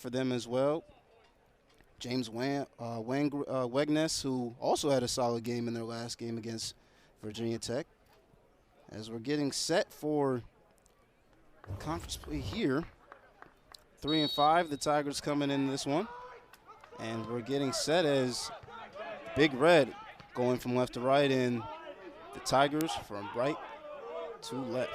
for them as well. James Wegness, who also had a solid game in their last game against Virginia Tech. As we're getting set for conference play here, 3-5, the Tigers coming in this one. And we're getting set as Big Red going from left to right, and the Tigers from right to left.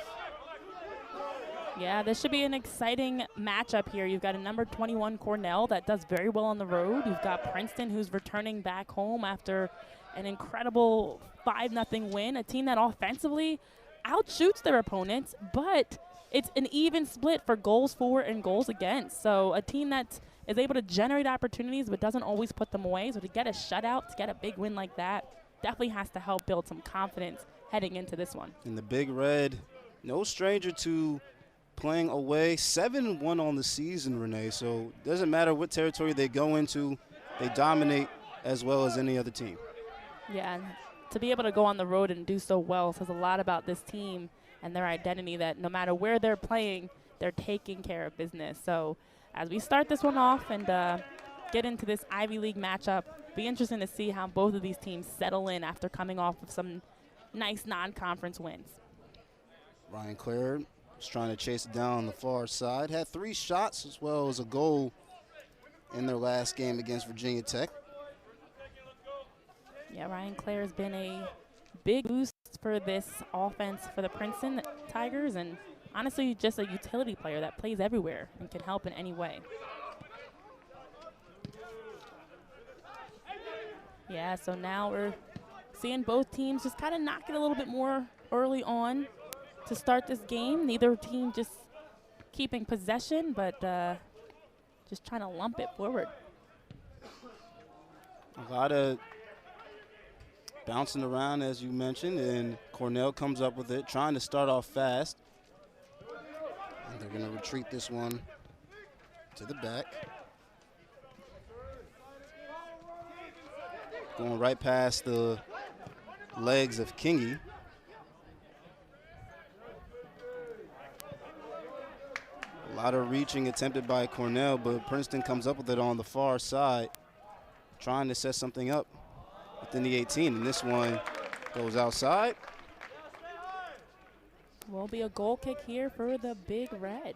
Yeah, this should be an exciting matchup here. You've got a number 21 Cornell that does very well on the road. You've got Princeton, who's returning back home after an incredible 5-0 win, a team that offensively outshoots their opponents, but it's an even split for goals for and goals against. So a team that is able to generate opportunities but doesn't always put them away. So to get a shutout, to get a big win like that, definitely has to help build some confidence heading into this one. And the Big Red, no stranger to playing away, 7-1 on the season, Renee. So it doesn't matter what territory they go into, they dominate as well as any other team. Yeah, and to be able to go on the road and do so well says a lot about this team and their identity, that no matter where they're playing, they're taking care of business. So as we start this one off and get into this Ivy League matchup, be interesting to see how both of these teams settle in after coming off of some nice non-conference wins. Ryan Clare was trying to chase it down on the far side. Had 3 shots as well as a goal in their last game against Virginia Tech. Yeah, Ryan Clare has been a big boost for this offense for the Princeton Tigers, and honestly just a utility player that plays everywhere and can help in any way. Yeah, so now we're seeing both teams just kind of knock it a little bit more early on to start this game. Neither team just keeping possession, but just trying to lump it forward. A lot of bouncing around, as you mentioned, and Cornell comes up with it, trying to start off fast. And they're going to retreat this one to the back. Going right past the legs of Kingy. A lot of reaching attempted by Cornell, but Princeton comes up with it on the far side, trying to set something up within the 18, and this one goes outside. Will be a goal kick here for the Big Red.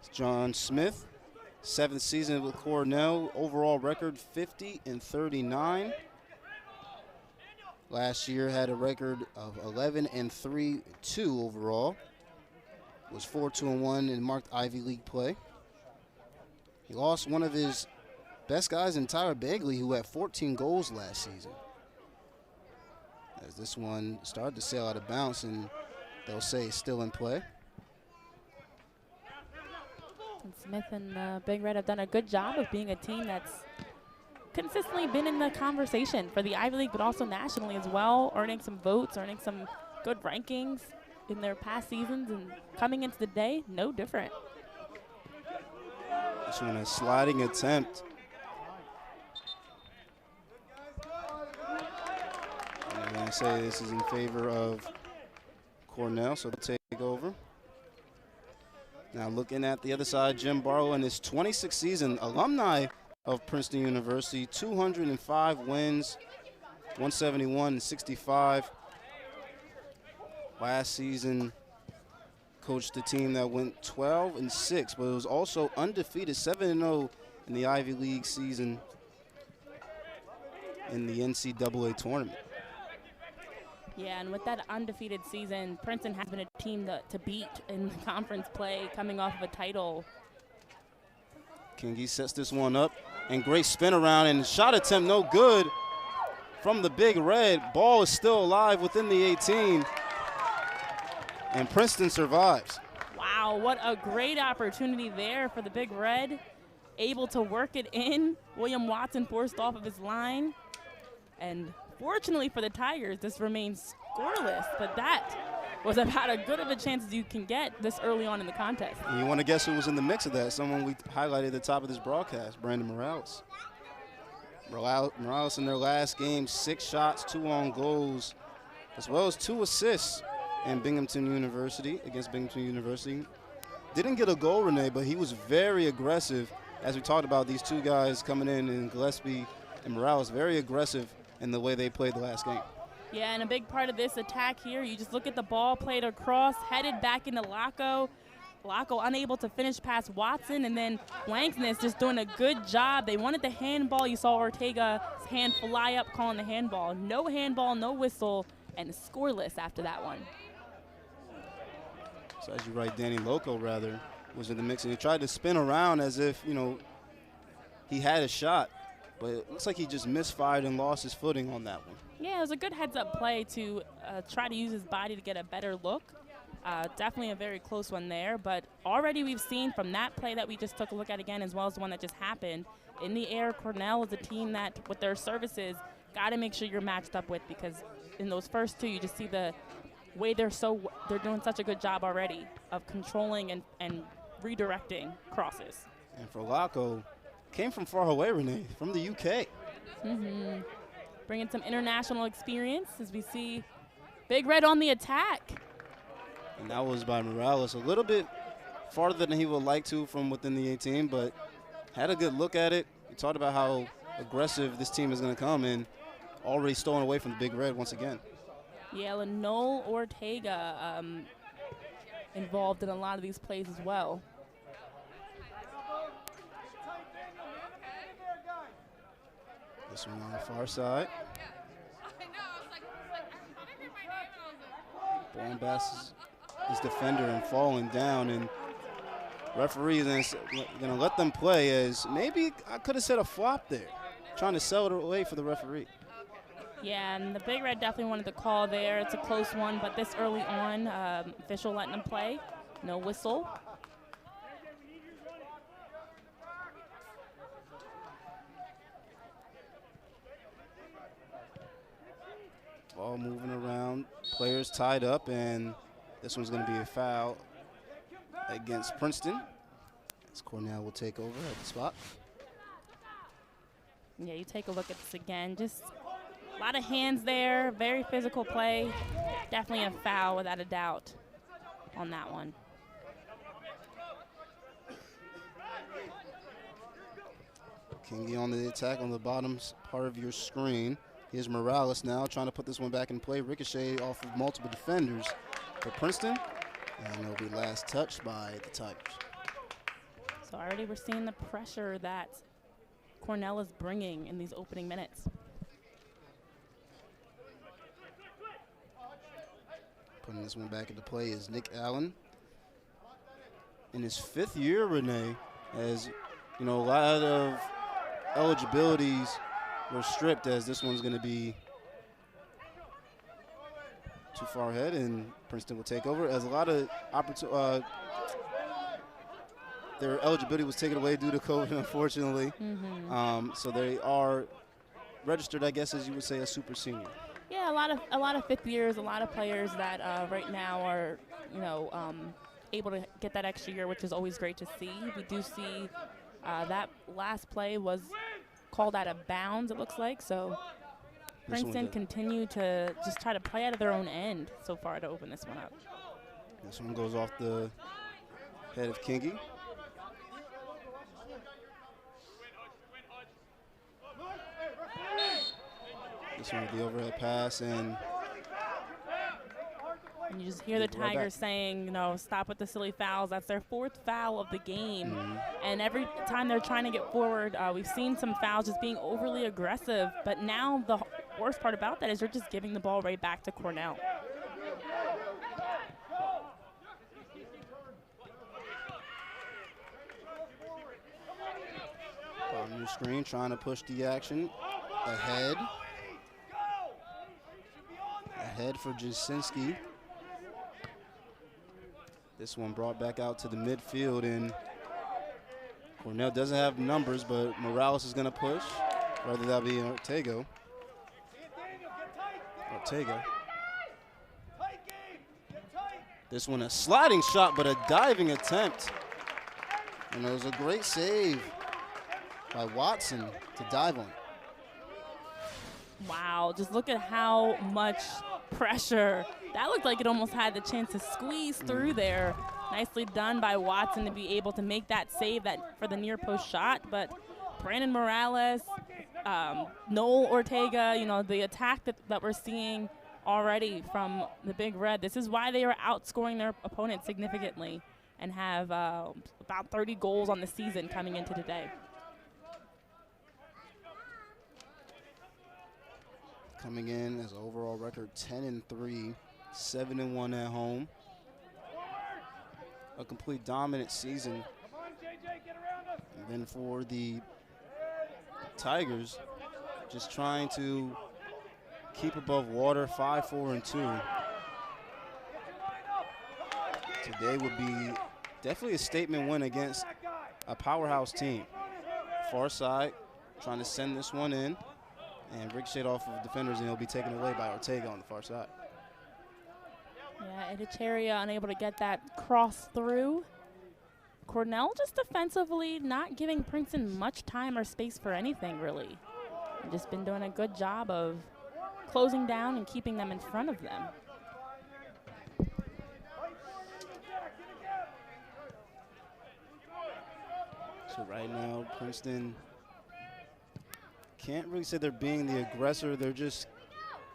It's John Smith, 7th season with Cornell, overall record 50-39. Last year had a record of 11-3-2 overall. Was 4-2-1 in marked Ivy League play. He lost one of his best guys in Tyler Bagley, who had 14 goals last season. As this one started to sail out of bounds, and they'll say it's still in play. And Smith and Big Red have done a good job of being a team that's consistently been in the conversation for the Ivy League, but also nationally as well, earning some votes, earning some good rankings in their past seasons, and coming into the day, no different. This one a sliding attempt. And I say this is in favor of Cornell, so they'll take over. Now looking at the other side, Jim Barlow in his 26th season, alumni of Princeton University, 205 wins, 171 and 65. Last season, coached the team that went 12-6, but it was also undefeated, 7-0 in the Ivy League season in the NCAA tournament. Yeah, and with that undefeated season, Princeton has been a team to beat in conference play, coming off of a title. Kingy sets this one up, and great spin around, and shot attempt no good from the Big Red. Ball is still alive within the 18, and Princeton survives. Wow, what a great opportunity there for the Big Red. Able to work it in. William Watson forced off of his line, and fortunately for the Tigers, this remains scoreless, but that was about as good of a chance as you can get this early on in the contest. And you want to guess who was in the mix of that? Someone we highlighted at the top of this broadcast, Brandon Morales. Morales in their last game, 6 shots, 2 on goals, as well as 2 assists in Binghamton University, against Binghamton University. Didn't get a goal, Renee, but he was very aggressive. As we talked about, these two guys coming in Gillespie and Morales, very aggressive in the way they played the last game. Yeah, and a big part of this attack here, you just look at the ball played across, headed back into Laco. Laco unable to finish past Watson, and then Lanksness just doing a good job. They wanted the handball. You saw Ortega's hand fly up calling the handball. No handball, no whistle, and scoreless after that one. So as you write, Danny Loco, rather, was in the mix, and he tried to spin around as if, he had a shot, but it looks like he just misfired and lost his footing on that one. Yeah, it was a good heads-up play to try to use his body to get a better look. Definitely a very close one there, but already we've seen from that play that we just took a look at again, as well as the one that just happened, in the air, Cornell is a team that, with their services, got to make sure you're matched up with, because in those first two, you just see the way they're doing such a good job already of controlling and redirecting crosses. And for Laco, came from far away, Renee, from the UK. Mm-hmm. Bringing some international experience as we see Big Red on the attack. And that was by Morales, a little bit farther than he would like to from within the 18, but had a good look at it. We talked about how aggressive this team is going to come, and already stolen away from the Big Red once again. Yeah, Lenol Ortega involved in a lot of these plays as well. This one on the far side. Bombas is defender and falling down, and referee is going to let them play, as maybe I could have said a flop there, trying to sell it away for the referee. Yeah, and the Big Red definitely wanted the call there. It's a close one, but this early on, official letting them play. No whistle. Ball moving around, players tied up, and this one's going to be a foul against Princeton, as Cornell will take over at the spot. Yeah, you take a look at this again. Just a lot of hands there, very physical play. Definitely a foul without a doubt on that one. Kingy on the attack on the bottom part of your screen. Here's Morales now trying to put this one back in play. Ricochet off of multiple defenders for Princeton, and it'll be last touched by the Tigers. So already we're seeing the pressure that Cornell is bringing in these opening minutes. Putting this one back into play is Nick Allen. In his 5th year, Renee, as a lot of eligibilities were stripped, as this one's going to be too far ahead, and Princeton will take over, as a lot of their eligibility was taken away due to COVID, unfortunately. Mm-hmm. So they are registered, I guess, as you would say, a super senior. Yeah, a lot of fifth years, a lot of players that right now are, able to get that extra year, which is always great to see. We do see that last play was called out of bounds, it looks like. So Princeton continue to just try to play out of their own end so far to open this one up. This one goes off the head of Kingy. This one with the overhead pass, and you just hear the Tigers saying, stop with the silly fouls. That's their 4th foul of the game. Mm-hmm. And every time they're trying to get forward, we've seen some fouls just being overly aggressive. But now the worst part about that is you're just giving the ball right back to Cornell. On your screen, trying to push the action ahead. Ahead for Jasinski. This one brought back out to the midfield, and Cornell doesn't have numbers, but Morales is going to push. Rather that be Ortega. This one a sliding shot, but a diving attempt. And it was a great save by Watson to dive on. Wow, just look at how much pressure. That looked like it almost had the chance to squeeze through there. Nicely done by Watson to be able to make that save that for the near post shot, but Brandon Morales, Noel Ortega, you know, the attack that we're seeing already from the Big Red. This is why they are outscoring their opponent significantly and have about 30 goals on the season coming into today. Coming in as an overall record 10-3, 7-1 at home. A complete dominant season. And then for the Tigers, just trying to keep above water, 5-4-2. Today would be definitely a statement win against a powerhouse team. Far side, trying to send this one in, and ricocheted off of defenders, and it'll be taken away by Ortega on the far side. Yeah, Echecheria unable to get that cross through. Cornell just defensively not giving Princeton much time or space for anything, really. They've just been doing a good job of closing down and keeping them in front of them. So right now, Princeton can't really say they're being the aggressor. They're just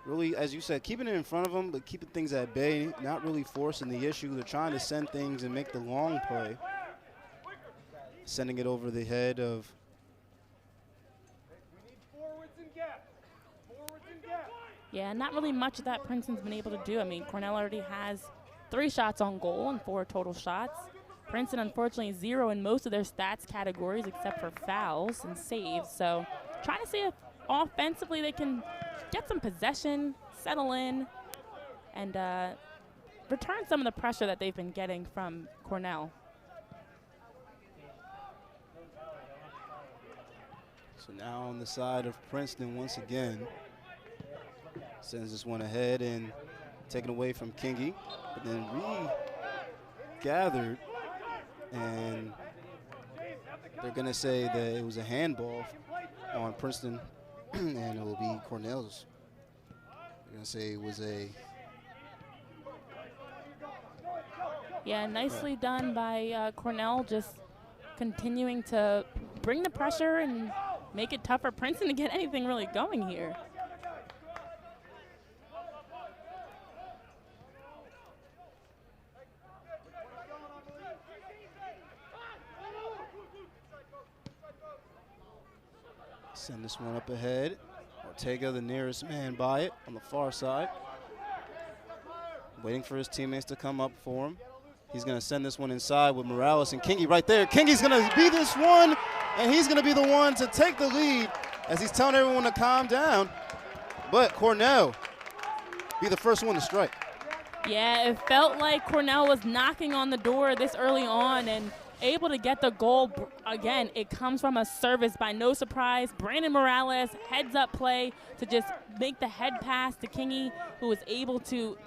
really, as you said, keeping it in front of them, but keeping things at bay, not really forcing the issue. They're trying to send things and make the long play, sending it over the head of Yeah, not really much that Princeton's been able to do. I mean, Cornell already has 3 shots on goal and 4 total shots. Princeton, unfortunately, 0 in most of their stats categories except for fouls and saves. So trying to see if offensively they can get some possession, settle in, and return some of the pressure that they've been getting from Cornell. So now on the side of Princeton once again. Sends this one ahead and taken away from Kingy, but then regathered, and they're going to say that it was a handball on Princeton, and it will be Cornell's. They're going to say it was a... Yeah, nicely done by Cornell, just continuing to bring the pressure and make it tough for Princeton to get anything really going here. Send this one up ahead. Ortega, the nearest man by it on the far side. Waiting for his teammates to come up for him. He's going to send this one inside with Morales and Kingy right there. Kingy's going to be this one, and he's going to be the one to take the lead as he's telling everyone to calm down. But Cornell be the first one to strike. Yeah, it felt like Cornell was knocking on the door this early on and able to get the goal. Again, it comes from a service by no surprise. Brandon Morales, heads up play to just make the head pass to Kingy, who was able to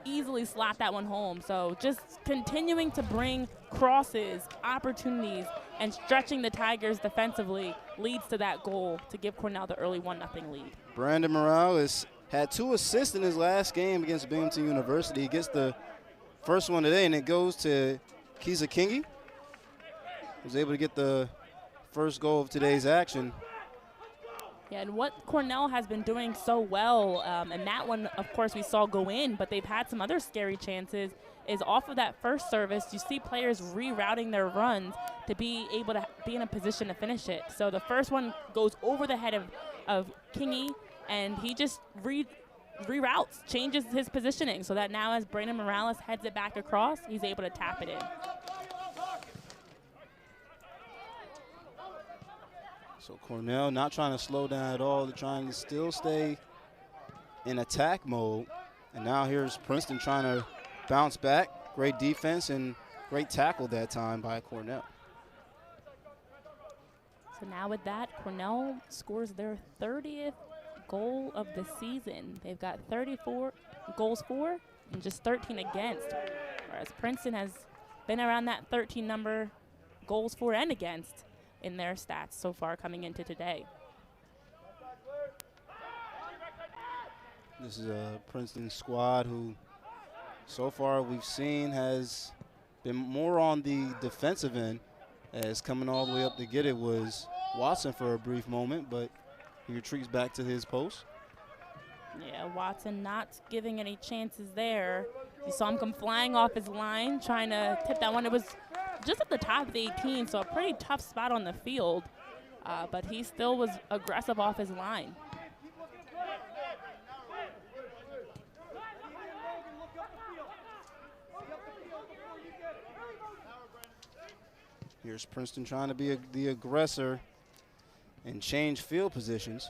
easily slot that one home. So just continuing to bring crosses, opportunities, and stretching the Tigers defensively leads to that goal to give Cornell the early 1-0 lead. Brandon Morales had 2 assists in his last game against Binghamton University. He gets the first one today, and it goes to Kiza Kingy. Was able to get the first goal of today's action. Yeah, and what Cornell has been doing so well, and that one, of course, we saw go in, but they've had some other scary chances, is off of that first service, you see players rerouting their runs to be able to be in a position to finish it. So the first one goes over the head of Kingy, and he just reroutes, changes his positioning, so that now as Brandon Morales heads it back across, he's able to tap it in. So Cornell not trying to slow down at all. They're trying to still stay in attack mode. And now here's Princeton trying to bounce back. Great defense and great tackle that time by Cornell. So now with that, Cornell scores their 30th goal of the season. They've got 34 goals for and just 13 against, whereas Princeton has been around that 13 number, goals for and against, in their stats so far coming into today. This is a Princeton squad who so far we've seen has been more on the defensive end, as coming all the way up to get it was Watson for a brief moment, but he retreats back to his post. Yeah, Watson not giving any chances there. You saw him come flying off his line, trying to tip that one. It was just at the top of the 18, so a pretty tough spot on the field, but he still was aggressive off his line. Here's Princeton trying to be the aggressor and change field positions.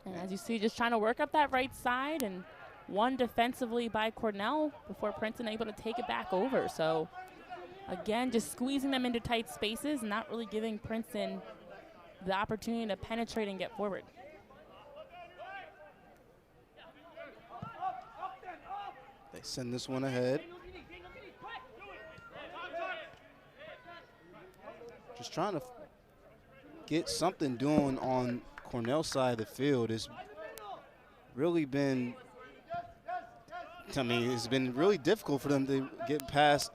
And as you see, just trying to work up that right side, and one defensively by Cornell before Princeton able to take it back over. So again, just squeezing them into tight spaces, not really giving Princeton the opportunity to penetrate and get forward. They send this one ahead. Just trying to get something doing on Cornell's side of the field. It's really been, it's been really difficult for them to get past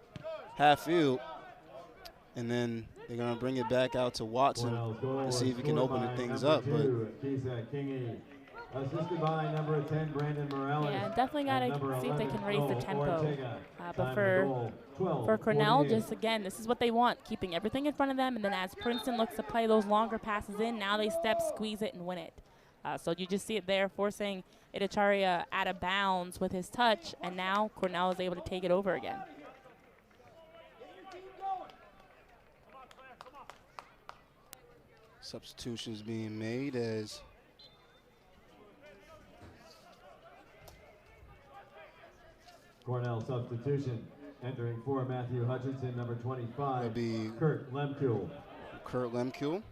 half field. And then they're going to bring it back out to Watson to see if he can open things up. But assisted by number 10, Brandon Morales. Yeah, definitely got to see if they can raise the tempo. But for Cornell, just again, this is what they want, keeping everything in front of them. And then as Princeton looks to play those longer passes in, now they step, squeeze it, and win it. So you just see it there, forcing Itacharia out of bounds with his touch. And now Cornell is able to take it over again. Substitutions being made as Cornell substitution. Entering for Matthew Hutchinson, number 25, that'll be Kurt Lemkuhl. Kurt Lemkuhl.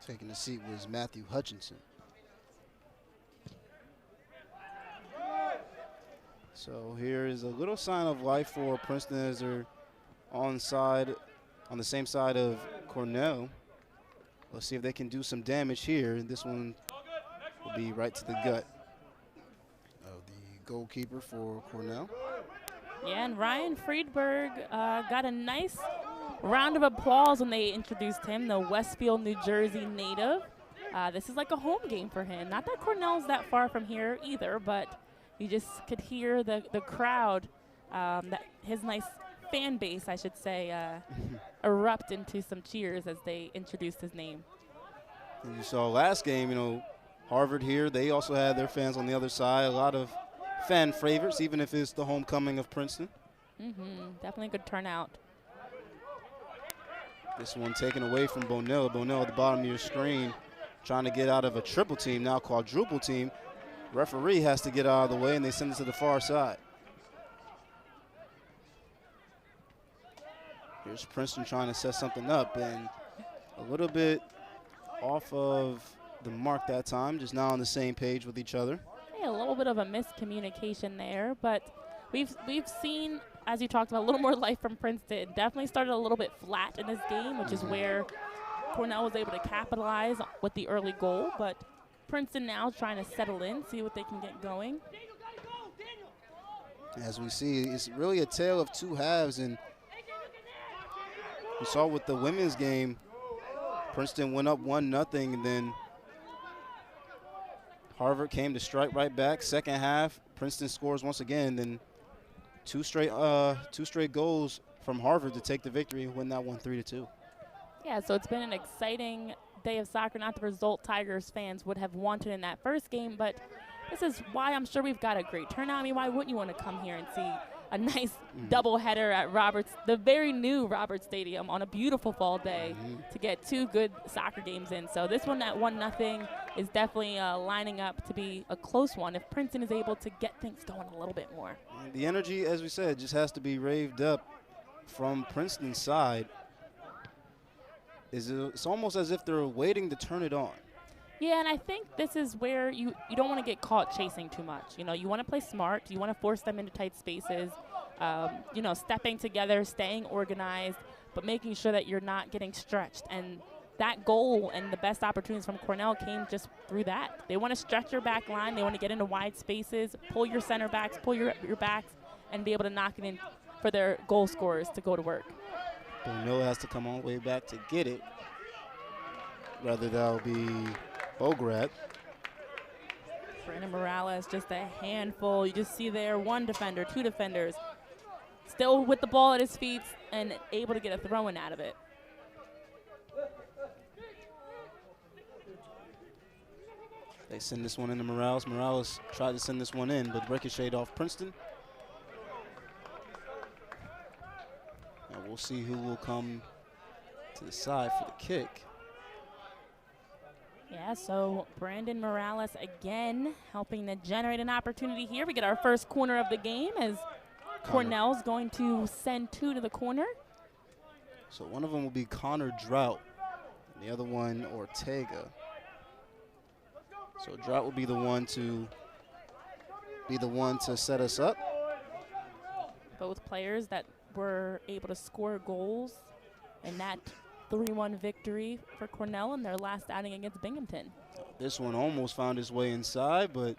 Taking the seat was Matthew Hutchinson. So here is a little sign of life for Princeton as they're on the same side of Cornell. Let's see if they can do some damage here. This one will be right to the gut of the goalkeeper for Cornell. Yeah, and Ryan Friedberg got a nice round of applause when they introduced him, the Westfield, New Jersey native. This is like a home game for him. Not that Cornell's that far from here either, but you just could hear the crowd, that his nice fan base, I should say, erupt into some cheers as they introduced his name. And you saw last game, Harvard here, they also had their fans on the other side. A lot of fan favorites, even if it's the homecoming of Princeton. Definitely a good turnout. This one taken away from Bonell. Bonell at the bottom of your screen, trying to get out of a triple team, now quadruple team. Referee has to get out of the way, and they send it to the far side. Here's Princeton trying to set something up, and a little bit off of the mark that time, just now on the same page with each other. Yeah, a little bit of a miscommunication there, but we've seen, as you talked about, a little more life from Princeton. Definitely started a little bit flat in this game, which is where Cornell was able to capitalize with the early goal, but Princeton now trying to settle in, see what they can get going. As we see, it's really a tale of two halves, and we saw with the women's game, Princeton went up 1-0, and then Harvard came to strike right back. Second half, Princeton scores once again, then two straight goals from Harvard to take the victory and win that one 3-2. Yeah, so it's been an exciting day of soccer, not the result Tigers fans would have wanted in that first game, but this is why I'm sure we've got a great turnout. I mean, why wouldn't you want to come here and see a nice doubleheader at Roberts, the very new Roberts Stadium, on a beautiful fall day to get two good soccer games in. So this one at 1-0 is definitely lining up to be a close one if Princeton is able to get things going a little bit more. The energy, as we said, just has to be raved up from Princeton's side. It's almost as if they're waiting to turn it on. Yeah, and I think this is where you don't want to get caught chasing too much. You want to play smart. You want to force them into tight spaces, stepping together, staying organized, but making sure that you're not getting stretched. And that goal and the best opportunities from Cornell came just through that. They want to stretch your back line. They want to get into wide spaces, pull your center backs, pull your backs, and be able to knock it in for their goal scorers to go to work. Cornell has to come all the way back to get it. Rather that'll be Bograd. Brandon Morales, just a handful. You just see there one defender, two defenders, still with the ball at his feet and able to get a throw-in out of it. They send this one into Morales. Morales tried to send this one in, but ricocheted off Princeton. Now we'll see who will come to the side for the kick. Yeah, so Brandon Morales again helping to generate an opportunity here. We get our first corner of the game as Cornell's going to send two to the corner. So one of them will be Connor Drought, and the other one Ortega. So Drought will be the one to set us up. Both players that were able to score goals in that 3-1 victory for Cornell in their last outing against Binghamton. This one almost found its way inside, but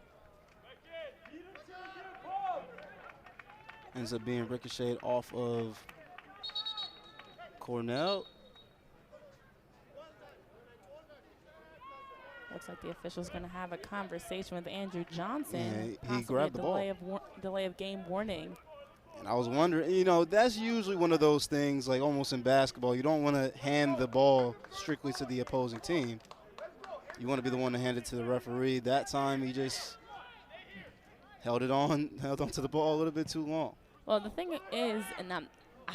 ends up being ricocheted off of Cornell. Looks like the official's going to have a conversation with Andrew Johnson. Yeah, he grabbed the ball. Delay of game warning. And I was wondering, you know, that's usually one of those things, like almost in basketball. You don't want to hand the ball strictly to the opposing team. You want to be the one to hand it to the referee. That time he just held on to the ball a little bit too long. Well, the thing is, and I'm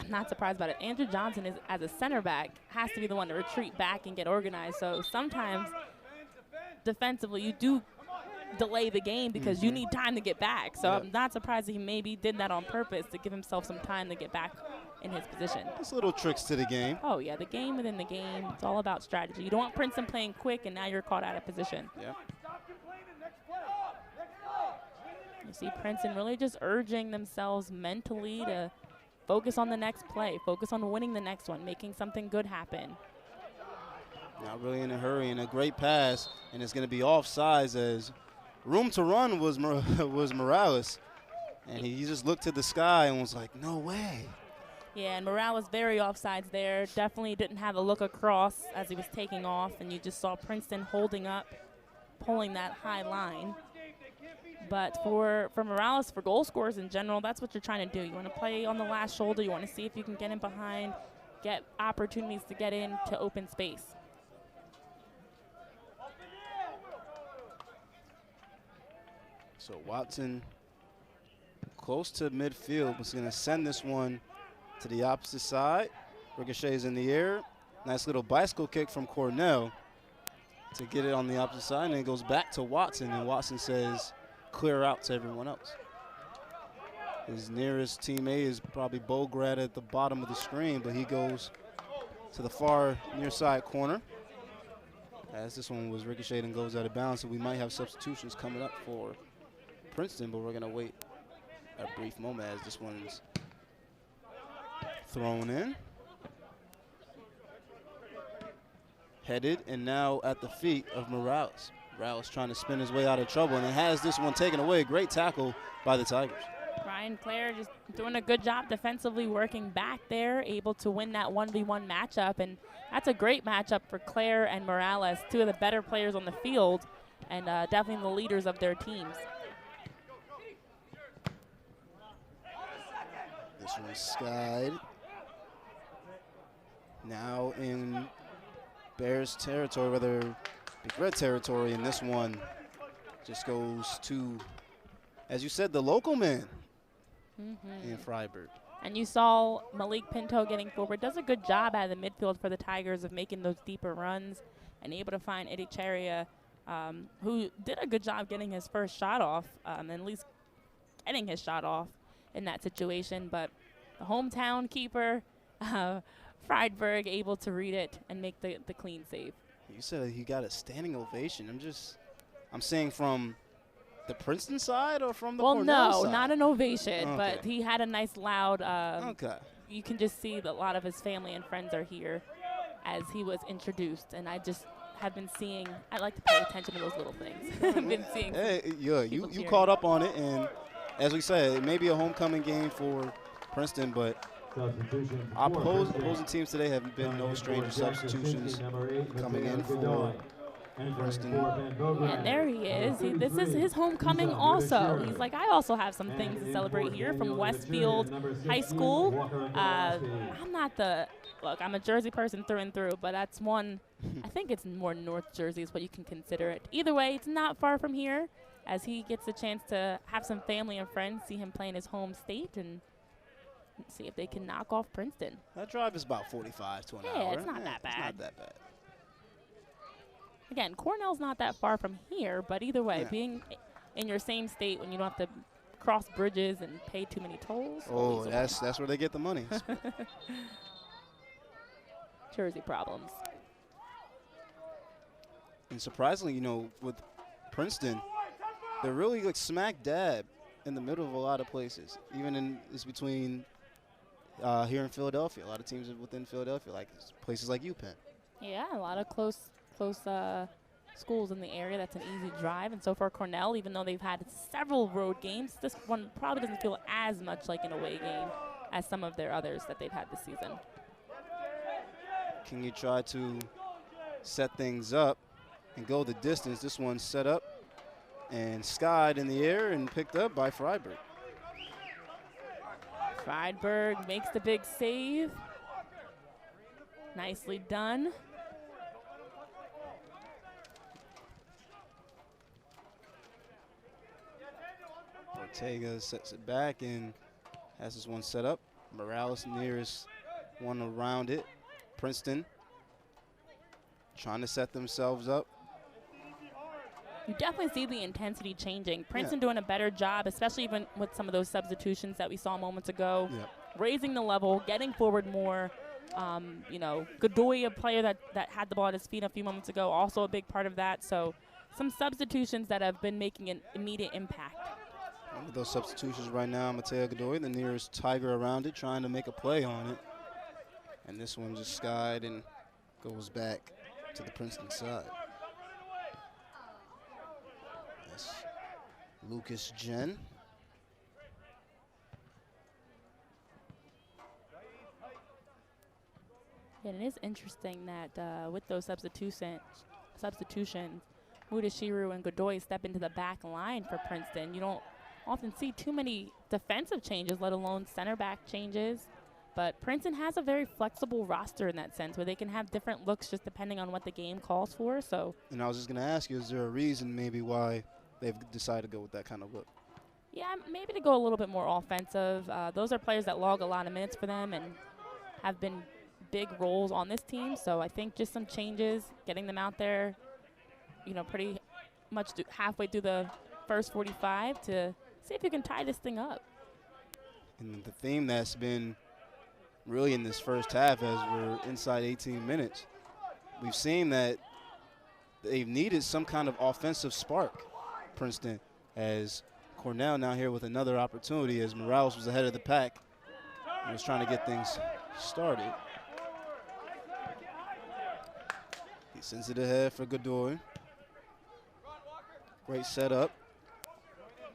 not surprised about it, Andrew Johnson is, as a center back, has to be the one to retreat back and get organized. So sometimes defensively you do delay the game because you need time to get back. So I'm not surprised that he maybe did that on purpose to give himself some time to get back in his position. Just little tricks to the game. Oh, yeah, the game within the game. It's all about strategy. You don't want Princeton playing quick and now you're caught out of position. Yep. You see Princeton really just urging themselves mentally to focus on the next play, focus on winning the next one, making something good happen. Not really in a hurry, and a great pass, and it's going to be offsides as room to run was Morales. And he just looked to the sky and was like, no way. Yeah, and Morales very offsides there. Definitely didn't have a look across as he was taking off, and you just saw Princeton holding up, pulling that high line. But for Morales, for goal scorers in general, that's what you're trying to do. You want to play on the last shoulder. You want to see if you can get in behind, get opportunities to get into open space. So Watson close to midfield was going to send this one to the opposite side. Ricochets in the air. Nice little bicycle kick from Cornell to get it on the opposite side, and it goes back to Watson, and Watson says clear out to everyone else. His nearest teammate is probably Bograd at the bottom of the screen, but he goes to the far near side corner as this one was ricocheted and goes out of bounds. So we might have substitutions coming up for Princeton, but we're going to wait a brief moment as this one's thrown in. Headed and now at the feet of Morales. Morales trying to spin his way out of trouble, and it has this one taken away. Great tackle by the Tigers. Ryan Clare just doing a good job defensively, working back there, able to win that 1v1 matchup. And that's a great matchup for Clare and Morales, two of the better players on the field and definitely the leaders of their teams. This one's skied. Now in Bears territory, rather Big Red territory, and this one just goes to, as you said, the local man in Freiburg. And you saw Malik Pinto getting forward. Does a good job out of the midfield for the Tigers of making those deeper runs and able to find Eddie Charia, who did a good job getting his first shot off, and at least getting his shot off in that situation. But the hometown keeper, Freiburg, able to read it and make the clean save. You said he got a standing ovation. I'm saying from the Princeton side or from the Cornell side? Well, no, not an ovation, but he had a nice loud, okay. You can just see that a lot of his family and friends are here as he was introduced, and I just have been seeing. I like to pay attention to those little things. I've been seeing. Hey, yeah, you cheering. caught up on it, and as we said, it may be a homecoming game for Princeton, but Substitution our for opposing Princeton. teams today have been no stranger substitutions coming in for Princeton. And there he is. This is his homecoming also. He's like, I also have some things to celebrate here from Westfield High School. I'm not the, look, I'm a Jersey person through and through, but that's one, I think it's more North Jersey is what you can consider it. Either way, it's not far from here as he gets a chance to have some family and friends, see him play in his home state, and see if they can knock off Princeton. That drive is about 45 to an hour. Yeah, it's not that bad. It's not that bad. Again, Cornell's not that far from here, but either way, Yeah. being in your same state when you don't have to cross bridges and pay too many tolls. Oh, always a that's where they get the money. win. Jersey problems. And surprisingly, with Princeton, they're really like smack dab in the middle of a lot of places. Even in it's between here in Philadelphia. A lot of teams are within Philadelphia, like places like UPenn. Yeah, a lot of close schools in the area. That's an easy drive. And so far, Cornell, even though they've had several road games, this one probably doesn't feel as much like an away game as some of their others that they've had this season. Can you try to set things up and go the distance? This one's set up and skied in the air and picked up by Freiberg. Friedberg makes the big save. Nicely done. Ortega sets it back and has this one set up. Morales nearest one around it. Princeton trying to set themselves up. You definitely see the intensity changing. Princeton doing a better job, especially even with some of those substitutions that we saw moments ago. Yep. Raising the level, getting forward more. Godoy, a player that had the ball at his feet a few moments ago, also a big part of that. So some substitutions that have been making an immediate impact. One of those substitutions right now, Mateo Godoy, the nearest Tiger around it, trying to make a play on it. And this one just skied and goes back to the Princeton side. That's Lucas Jen. And it is interesting that with those substitutions, Mudashiru and Godoy step into the back line for Princeton. You don't often see too many defensive changes, let alone center back changes. But Princeton has a very flexible roster in that sense where they can have different looks just depending on what the game calls for. So. And I was just going to ask you, is there a reason maybe why they've decided to go with that kind of look? Yeah, maybe to go a little bit more offensive. Those are players that log a lot of minutes for them and have been big roles on this team. So I think just some changes, getting them out there, pretty much halfway through the first 45 to see if you can tie this thing up. And the theme that's been really in this first half as we're inside 18 minutes, we've seen that they've needed some kind of offensive spark, Princeton, as Cornell now here with another opportunity as Morales was ahead of the pack and was trying to get things started. He sends it ahead for Godoy. Great setup.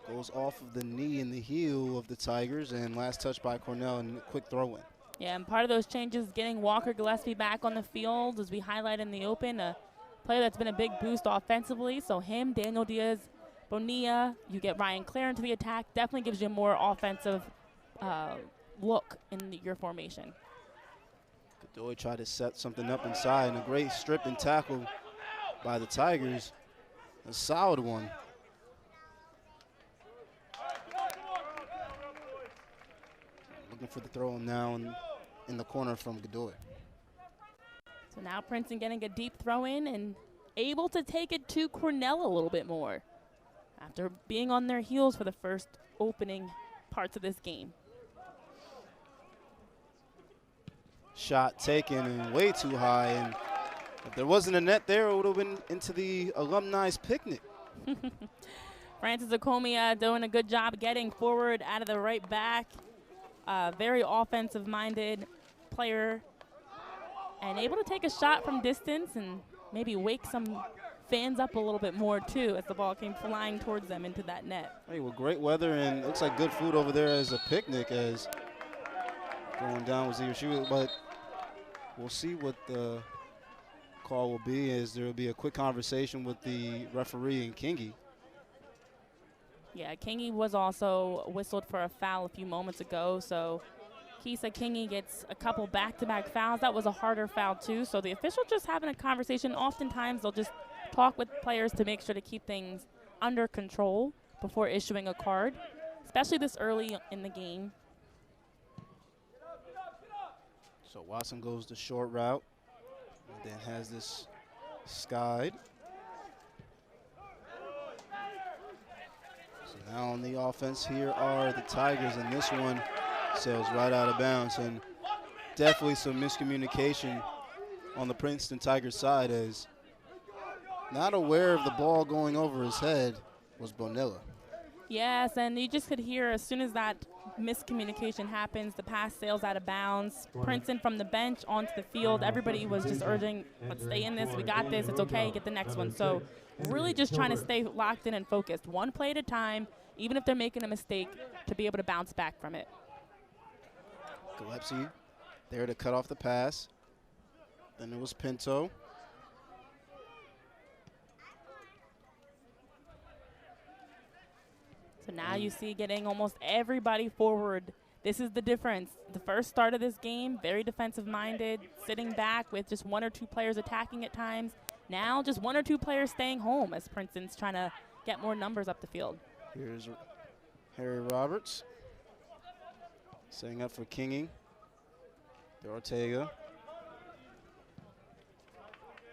Goes off of the knee and the heel of the Tigers, and last touch by Cornell and a quick throw-in. Yeah, and part of those changes, getting Walker Gillespie back on the field, as we highlight in the open, a player that's been a big boost offensively. So him, Daniel Diaz, Bonilla, you get Ryan Clare into the attack, definitely gives you a more offensive look in your formation. Godoy tried to set something up inside, and a great strip and tackle by the Tigers. A solid one. Looking for the throw now in the corner from Godoy. So now Princeton getting a deep throw in and able to take it to Cornell a little bit more after being on their heels for the first opening parts of this game. Shot taken and way too high, and if there wasn't a net there, it would have been into the alumni's picnic. Francis Okomia doing a good job getting forward out of the right back. Very offensive-minded player. and able to take a shot from distance and maybe wake some fans up a little bit more too as the ball came flying towards them into that net. Hey, well, great weather and looks like good food over there as a picnic as going down with Zero. But we'll see what the call will be, as there will be a quick conversation with the referee and Kingy. Yeah, Kingy was also whistled for a foul a few moments ago, so Kisa Kingy gets a couple back-to-back fouls. That was a harder foul too, so the official just having a conversation. Oftentimes they'll just talk with players to make sure to keep things under control before issuing a card, especially this early in the game. So Watson goes the short route and then has this skied. So now on the offense here are the Tigers, and this one sails right out of bounds, and definitely some miscommunication on the Princeton Tigers side, as not aware of the ball going over his head was Bonilla. Yes, and you just could hear as soon as that miscommunication happens, the pass sails out of bounds. Princeton from the bench onto the field. Everybody was just urging, let's stay in this, we got this, it's okay, get the next one. So really just trying to stay locked in and focused, one play at a time, even if they're making a mistake, to be able to bounce back from it. Gillespie there to cut off the pass. Then it was Pinto. So now you see getting almost everybody forward. This is the difference. The first start of this game, very defensive-minded, sitting back with just one or two players attacking at times. Now just one or two players staying home as Princeton's trying to get more numbers up the field. Here's Harry Roberts setting up for Kingy. To Ortega.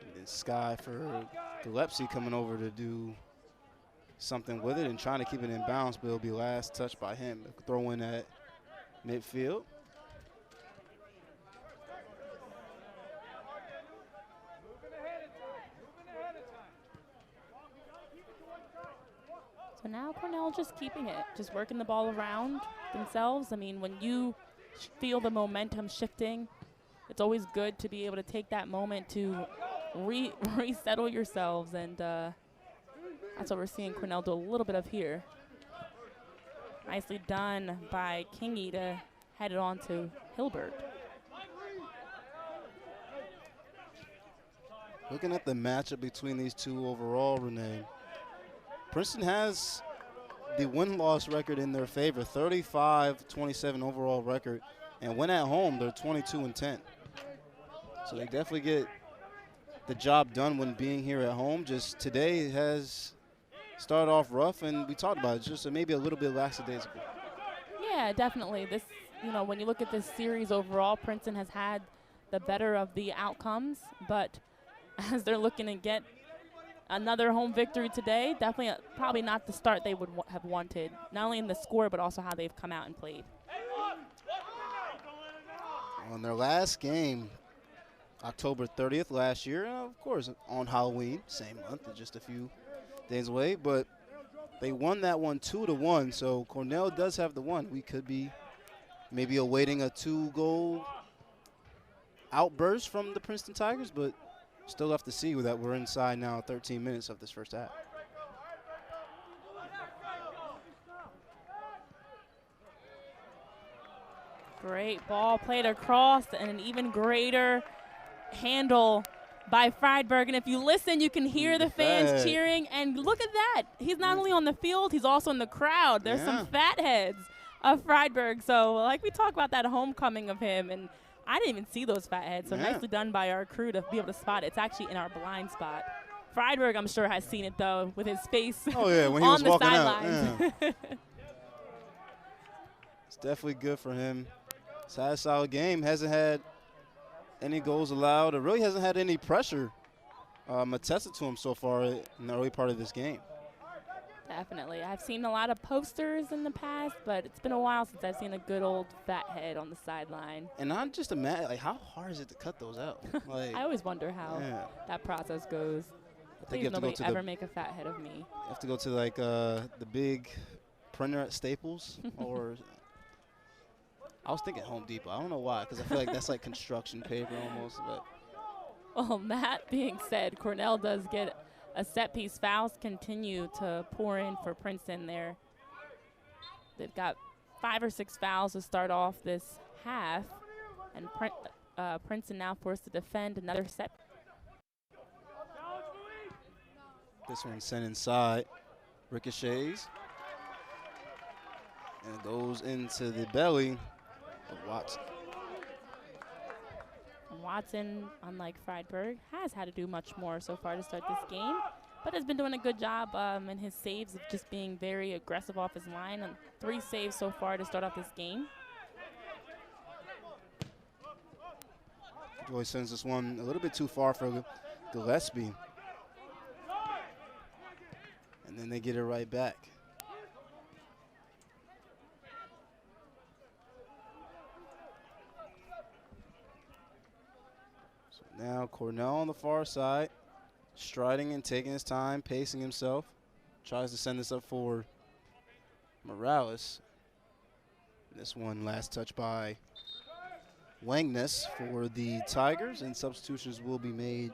And then Sky for Gillespie coming over to do something with it and trying to keep it in bounds, but it'll be last touched by him. Throw in at midfield. So now Cornell just keeping it, just working the ball around themselves. I mean, when you feel the momentum shifting, it's always good to be able to take that moment to resettle yourselves, and that's what we're seeing Cornell do a little bit of here. Nicely done by Kingy to head it on to Hilbert. Looking at the matchup between these two overall, Renee, Princeton has the win-loss record in their favor, 35-27 overall record, and when at home, they're 22-10. So they definitely get the job done when being here at home. Just today has started off rough, and we talked about it, just maybe a little bit lackadaisical. Yeah, definitely. This, you know, when you look at this series overall, Princeton has had the better of the outcomes, but as they're looking to get another home victory today, definitely probably not the start they would have wanted, not only in the score but also how they've come out and played. On their last game, October 30th last year, of course, on Halloween, same month, just a few days away, but they won that one 2-1, so Cornell does have the one. We could be maybe awaiting a 2-goal outburst from the Princeton Tigers, but still have to see that we're inside now 13 minutes of this first half. Great ball played across, and an even greater handle by Friedberg. And if you listen, you can hear the fans cheering. And look at that. He's not only on the field, he's also in the crowd. There's some fat heads of Friedberg. So, like, we talk about that homecoming of him, and I didn't even see those fat heads. So nicely done by our crew to be able to spot it. It's actually in our blind spot. Friedberg, I'm sure, has seen it, though, with his face when he on was the walking sidelines. out. It's definitely good for him. He's had a solid game. Hasn't had any goals allowed, or really hasn't had any pressure attested to him so far in the early part of this game. Definitely. I've seen a lot of posters in the past, but it's been a while since I've seen a good old fat head on the sideline. And I'm just imagine, like, how hard is it to cut those out? Like, I always wonder how that process goes. Please nobody ever make a fat head of me. You have to go to, like, the big printer at Staples, or I was thinking Home Depot. I don't know why, because I feel like that's like construction paper almost. But Well, that being said, Cornell does get a set piece. Fouls continue to pour in for Princeton there. They've got 5 or 6 fouls to start off this half, and Princeton now forced to defend another set. This one sent inside, ricochets, and goes into the belly of Watson. Watson, unlike Friedberg, has had to do much more so far to start this game, but has been doing a good job in his saves of just being very aggressive off his line. And 3 saves so far to start off this game. Joy sends this one a little bit too far for Gillespie. And then they get it right back. So now Cornell on the far side, striding and taking his time, pacing himself. Tries to send this up for Morales. This one last touch by Wangness for the Tigers, and substitutions will be made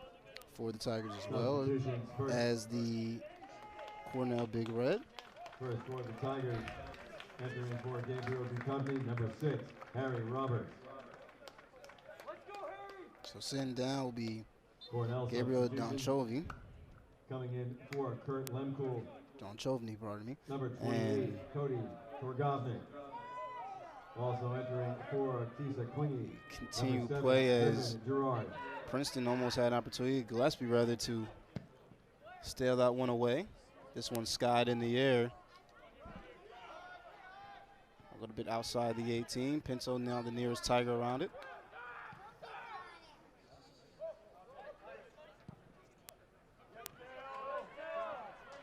for the Tigers as well as the Cornell Big Red. First for the Tigers, entering for Gabriel Duchovny, number 6, Harry Roberts. So sitting down will be Cornell Gabriel substitution. Donchovny. Coming in for Kurt Lemkool, Donchovny, pardon me. number 28, Cody Torgovnik. Also entering for Tisa Quingy. Continue number 7, play as Evan Gerard. Princeton almost had an opportunity, Gillespie rather, to steal that one away. This one skied in the air. A little bit outside the 18. Pinto now the nearest Tiger around it.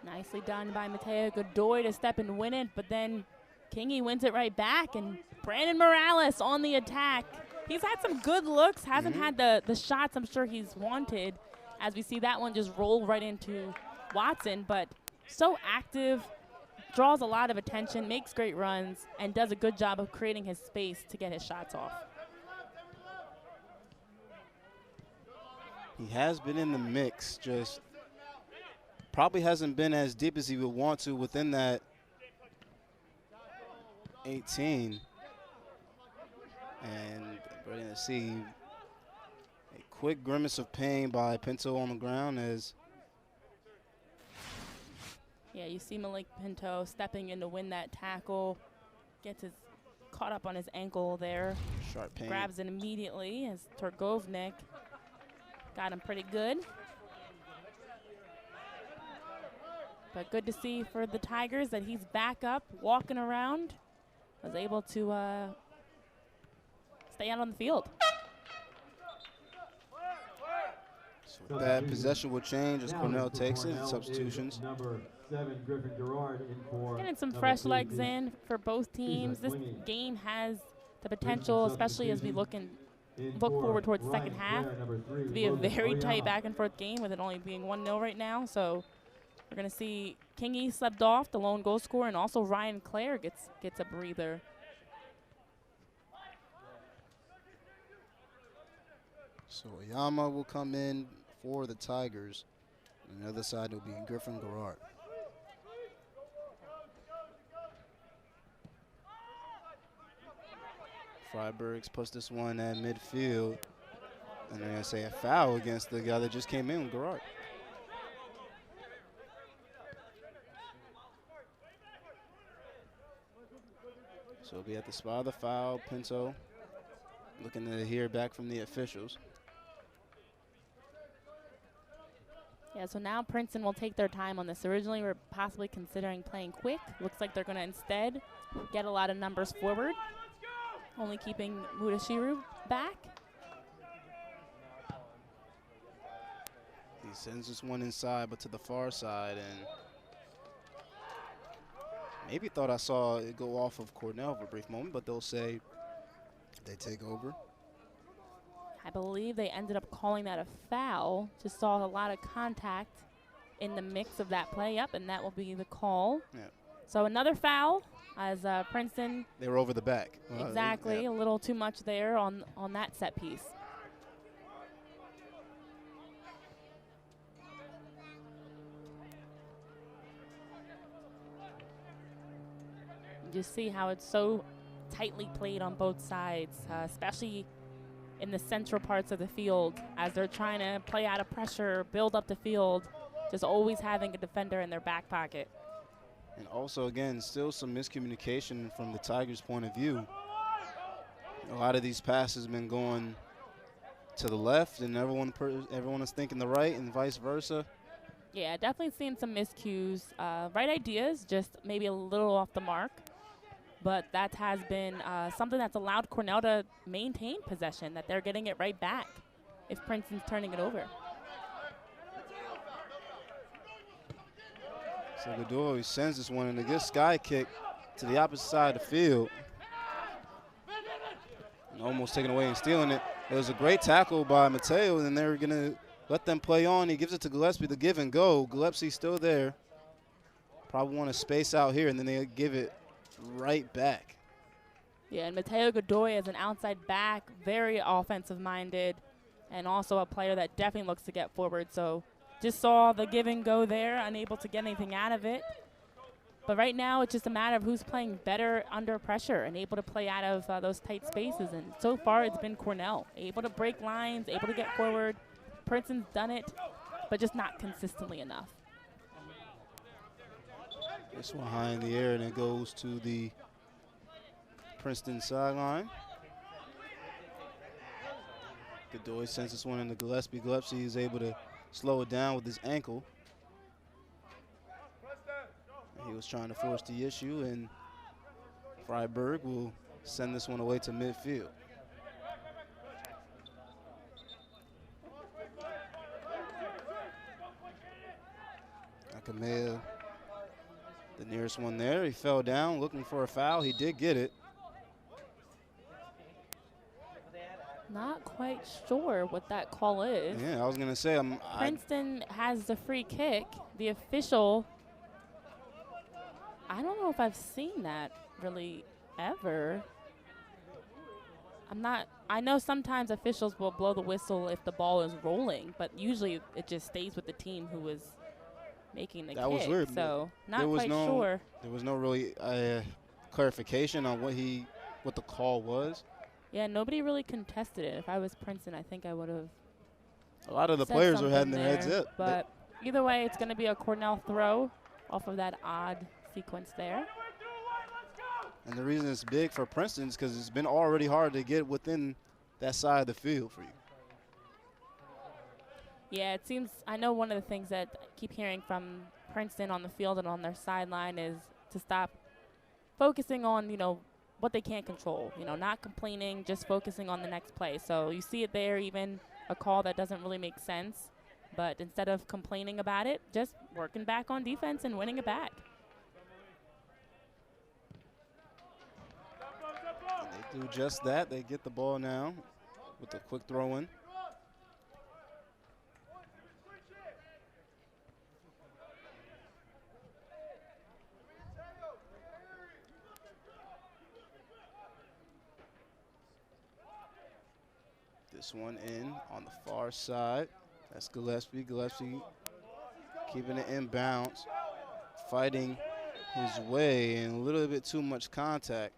Nicely done by Mateo Godoy to step and win it, but then Kingy wins it right back, and Brandon Morales on the attack. He's had some good looks, hasn't had the shots I'm sure he's wanted, as we see that one just roll right into Watson, but so active, draws a lot of attention, makes great runs, and does a good job of creating his space to get his shots off. He has been in the mix, just probably hasn't been as deep as he would want to within that 18. And we're going to see a quick grimace of pain by Pinto on the ground as yeah, you see Malik Pinto stepping in to win that tackle, gets his caught up on his ankle there, sharp pain. grabs it immediately as Torgovnik got him pretty good. But good to see for the Tigers that he's back up, walking around, was able to stay out on the field. So that possession will change as Cornell takes it. Substitutions. Number 7, Griffin Gerard in for Getting some number fresh 2, legs in for both teams. This game has the potential, especially as we look forward towards the second half, to be a very tight back and forth game with it only being 1-0 right now. So we're going to see Kingy subbed off, the lone goal scorer, and also Ryan Clare gets a breather. So Oyama will come in for the Tigers. On the other side will be Griffin Gerard. Freibergs puts this one at midfield. And they're going to say a foul against the guy that just came in, Gerard. So we'll be at the spot of the foul. Pinto looking to hear back from the officials. Yeah, so now Princeton will take their time on this. Originally, we were possibly considering playing quick. Looks like they're going to instead get a lot of numbers forward, only keeping Mudashiru back. He sends this one inside, but to the far side, and maybe thought I saw it go off of Cornell for a brief moment, but they'll say they take over. I believe they ended up calling that a foul. Just saw a lot of contact in the mix of that play up, and that will be the call. Yeah. So another foul as Princeton. They were over the back. Exactly, Yeah. a little too much there on that set piece. Just see how it's so tightly played on both sides, especially in the central parts of the field as they're trying to play out of pressure, build up the field, just always having a defender in their back pocket. And also, again, still some miscommunication from the Tigers' point of view. A lot of these passes have been going to the left, and everyone is thinking the right, and vice versa. Yeah, definitely seen some miscues. Right ideas, just maybe a little off the mark. But that has been something that's allowed Cornell to maintain possession, that they're getting it right back if Princeton's turning it over. So Godoy sends this one in a good sky kick to the opposite side of the field. And almost taken away and stealing it. It was a great tackle by Mateo, and they're going to let them play on. He gives it to Gillespie, the give and go. Gillespie's still there. Probably want to space out here, and then they give it right back. Yeah, and Mateo Godoy is an outside back, very offensive-minded, and also a player that definitely looks to get forward. So just saw the give and go there, unable to get anything out of it. But right now it's just a matter of who's playing better under pressure and able to play out of those tight spaces. And so far it's been Cornell, able to break lines, able to get forward. Princeton's done it, but just not consistently enough. This one high in the air, and it goes to the Princeton sideline. Godoy sends this one into Gillespie. Gillespie is able to slow it down with his ankle. He was trying to force the issue, and Freiberg will send this one away to midfield. Akamea, the nearest one there. He fell down looking for a foul. He did get it. Not quite sure what that call is. Yeah, I was going to say. Princeton has the free kick. The official, I don't know if I've seen that really ever. I know sometimes officials will blow the whistle if the ball is rolling, but usually it just stays with the team who was making the kick. That was weird. So not quite sure. There was no really clarification on what the call was. Yeah, nobody really contested it. If I was Princeton, I think I would have. A lot of the players were having their heads up. But either way, it's going to be a Cornell throw off of that odd sequence there. And the reason it's big for Princeton is because it's been already hard to get within that side of the field for you. Yeah, it seems, I know one of the things that I keep hearing from Princeton on the field and on their sideline is to stop focusing on, what they can't control, not complaining, just focusing on the next play. So you see it there, even a call that doesn't really make sense. But instead of complaining about it, just working back on defense and winning it back. And they do just that. They get the ball now with a quick throw in. This one in on the far side. That's Gillespie. Gillespie keeping it in bounds, fighting his way, and a little bit too much contact.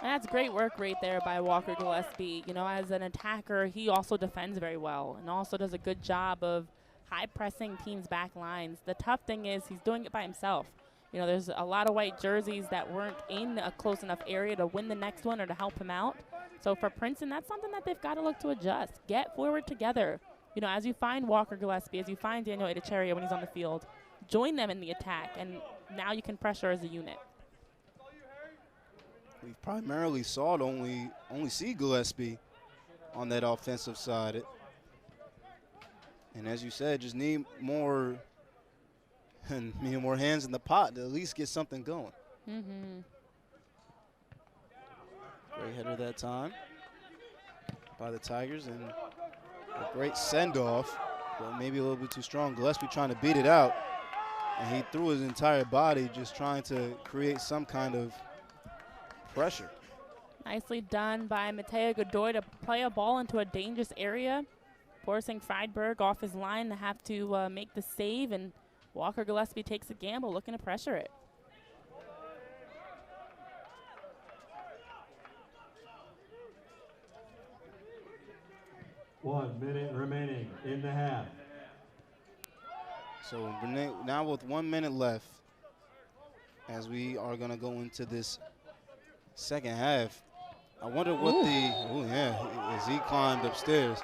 And that's great work right there by Walker Gillespie. As an attacker, he also defends very well and also does a good job of high pressing teams' back lines. The tough thing is he's doing it by himself. There's a lot of white jerseys that weren't in a close enough area to win the next one or to help him out. So for Princeton, that's something that they've got to look to adjust. Get forward together. As you find Walker Gillespie, as you find Daniel Echeverria when he's on the field, join them in the attack, and now you can pressure as a unit. We primarily only see Gillespie on that offensive side. And as you said, just need more hands in the pot to at least get something going. Mm-hmm. Great header that time by the Tigers, and a great send-off, but maybe a little bit too strong. Gillespie trying to beat it out, and he threw his entire body just trying to create some kind of pressure. Nicely done by Mateo Godoy to play a ball into a dangerous area, forcing Freiberg off his line to have to make the save, and Walker Gillespie takes a gamble looking to pressure it. 1 minute remaining in the half. So now with 1 minute left, as we are going to go into this second half, I wonder what as he climbed upstairs.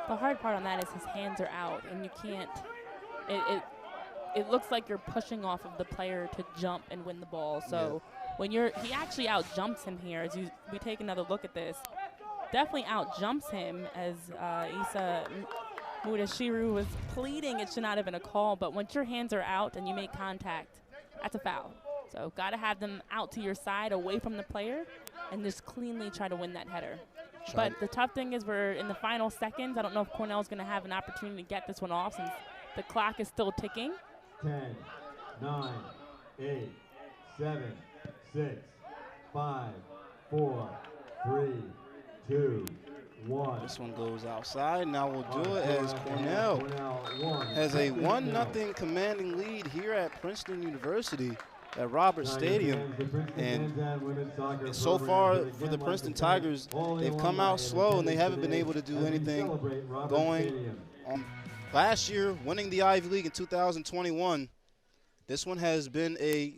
The hard part on that is his hands are out, and you can't. It looks like you're pushing off of the player to jump and win the ball. So when he actually out jumps him here. As we take another look at this, definitely out jumps him. As Issa Mudashiru was pleading, it should not have been a call. But once your hands are out and you make contact, that's a foul. So got to have them out to your side, away from the player, and just cleanly try to win that header. But the tough thing is we're in the final seconds. I don't know if Cornell's going to have an opportunity to get this one off since the clock is still ticking. 10, 9, 8, 7, 6, 5, 4, 3, 2, 1. This one goes outside. Now we'll do it as Cornell has a 1-0 commanding lead here at Princeton University at Roberts Stadium. And so far for the Princeton Tigers, they've come out slow and they haven't been able to do anything going on. Last year, winning the Ivy League in 2021, this one has been a,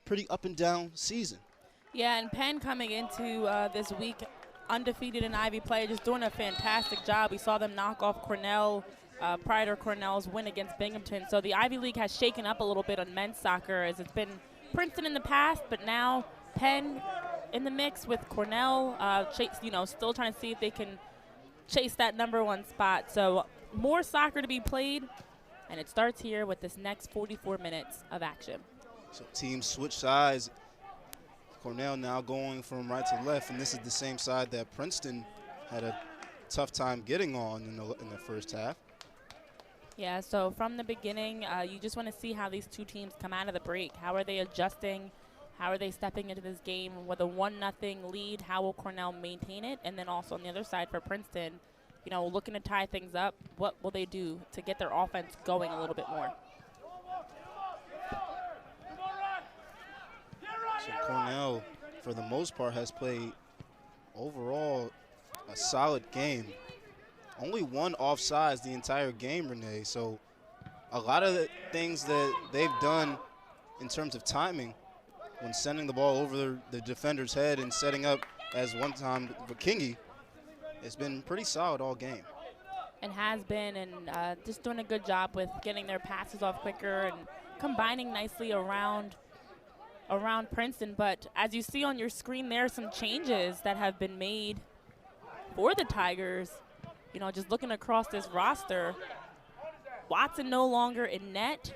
pretty up and down season. Yeah, and Penn coming into this week undefeated in Ivy play, just doing a fantastic job. We saw them knock off Cornell prior to Cornell's win against Binghamton. So the Ivy League has shaken up a little bit on men's soccer, as it's been Princeton in the past, but now Penn in the mix with Cornell, still trying to see if they can chase that #1 spot. So more soccer to be played, and it starts here with this next 44 minutes of action. So teams switch sides. Cornell now going from right to left, and this is the same side that Princeton had a tough time getting on in the first half. Yeah, so from the beginning, you just want to see how these two teams come out of the break. How are they adjusting? How are they stepping into this game with a 1-0 lead? How will Cornell maintain it? And then also on the other side for Princeton, looking to tie things up, what will they do to get their offense going a little bit more? So Cornell, for the most part, has played overall a solid game. Only one offsides the entire game, Renee. So a lot of the things that they've done in terms of timing when sending the ball over the defender's head and setting up as one time for Kingy, it's been pretty solid all game. And has been, and just doing a good job with getting their passes off quicker and combining nicely around Princeton. But as you see on your screen, there are some changes that have been made for the Tigers. Just looking across this roster, Watson no longer in net.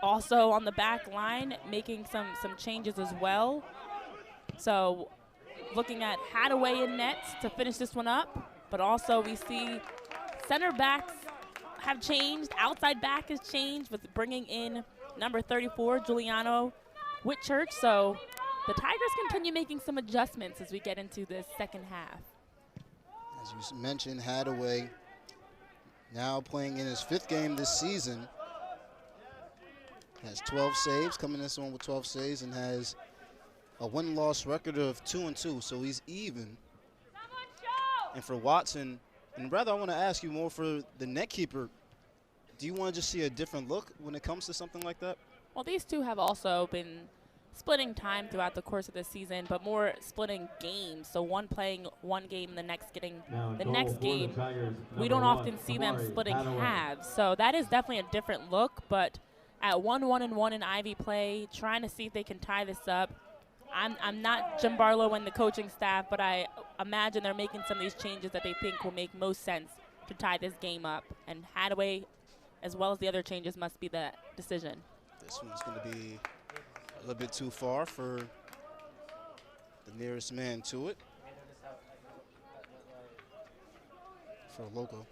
Also on the back line, making some changes as well. So looking at Hadaway in nets to finish this one up. But also we see center backs have changed. Outside back has changed with bringing in number 34, Giuliano Whitchurch. So the Tigers continue making some adjustments as we get into the second half. As you mentioned, Hadaway now playing in his 5th game this season. Has 12 saves, coming this one with 12 saves, and has a win-loss record of 2-2, so he's even. And for Watson, and rather I want to ask you more for the net keeper, do you want to just see a different look when it comes to something like that? Well, these two have also been splitting time throughout the course of the season, but more splitting games. So one playing one game, the next getting the next game. We don't often see them splitting halves. So that is definitely a different look, but at 1-1-1 in Ivy play, trying to see if they can tie this up. I'm not Jim Barlow and the coaching staff, but I imagine they're making some of these changes that they think will make most sense to tie this game up. And Hadaway, as well as the other changes, must be the decision. This one's going to be a little bit too far for the nearest man to it. For Loco.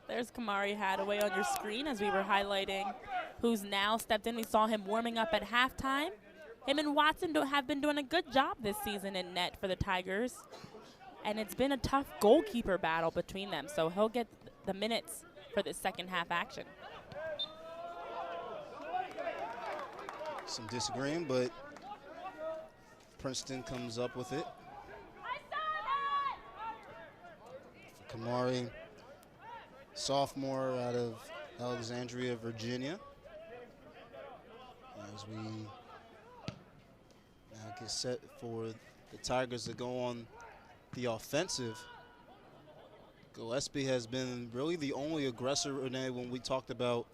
There's Kamari Hadaway on your screen as we were highlighting who's now stepped in. We saw him warming up at halftime. Him and Watson have been doing a good job this season in net for the Tigers. And it's been a tough goalkeeper battle between them, so he'll get the minutes for this second half action. Some disagreeing, but Princeton comes up with it. Kamari, sophomore out of Alexandria, Virginia. As we now get set for the Tigers to go on the offensive. Gillespie has been really the only aggressor, Renee, when we talked about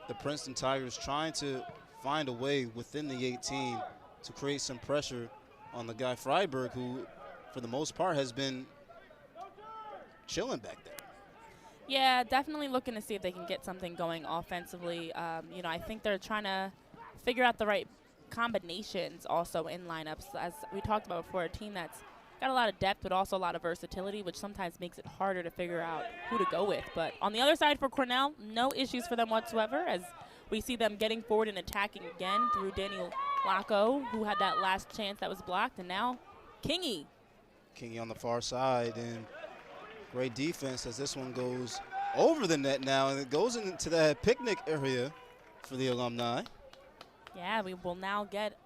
the Princeton Tigers trying to find a way within the 18 to create some pressure on the guy Freiberg, who for the most part has been chilling back there. Yeah, definitely looking to see if they can get something going offensively. You know, I think they're trying to figure out the right combinations also in lineups. As we talked about before, a team that's got a lot of depth but also a lot of versatility, which sometimes makes it harder to figure out who to go with. But on the other side for Cornell, no issues for them whatsoever, as we see them getting forward and attacking again through Daniel Laco, who had that last chance that was blocked, and now Kingy. Kingy on the far side, and great defense as this one goes over the net now, and it goes into that picnic area for the alumni. Yeah, we will now get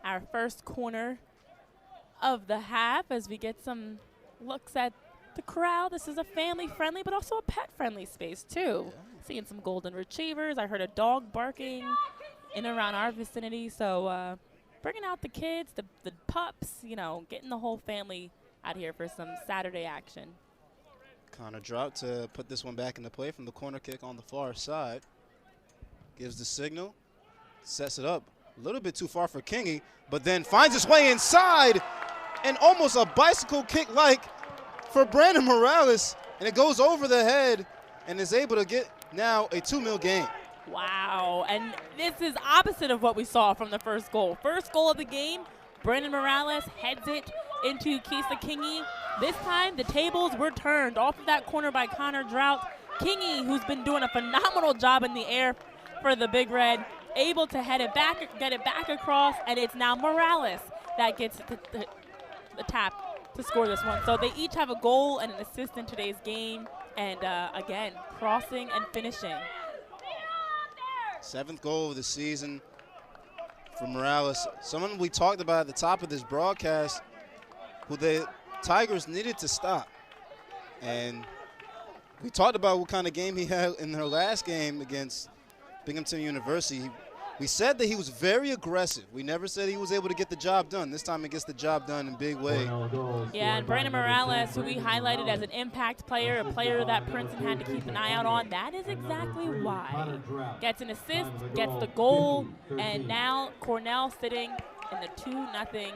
our first corner of the half as we get some looks at the crowd. This is a family-friendly but also a pet-friendly space, too. Yeah. Seeing some golden retrievers. I heard a dog barking in and around our vicinity. So bringing out the kids, the pups, you know, getting the whole family out here for some Saturday action. Connor Drought to put this one back into play from the corner kick on the far side. Gives the signal, sets it up a little bit too far for Kingy, but then finds his way inside and almost a bicycle kick like for Brandon Morales, and it goes over the head and is able to get now a 2-0 game. Wow, and this is opposite of what we saw from the first goal. First goal of the game, Brandon Morales heads it into Kisa Kingy. This time, the tables were turned off of that corner by Connor Drought. Kingy, who's been doing a phenomenal job in the air for the Big Red, able to head it back, get it back across, and it's now Morales that gets the tap to score this one. So they each have a goal and an assist in today's game, and again, crossing and finishing. 7th goal of the season for Morales. Someone we talked about at the top of this broadcast who the Tigers needed to stop. And we talked about what kind of game he had in their last game against Binghamton University. We said that he was very aggressive. We never said he was able to get the job done. This time he gets the job done in a big way. Yeah, and Brandon Morales, who we highlighted as an impact player, a player that Princeton had to keep an eye out on, that is exactly why. Gets an assist, gets the goal, and now Cornell sitting in the 2-0 lead.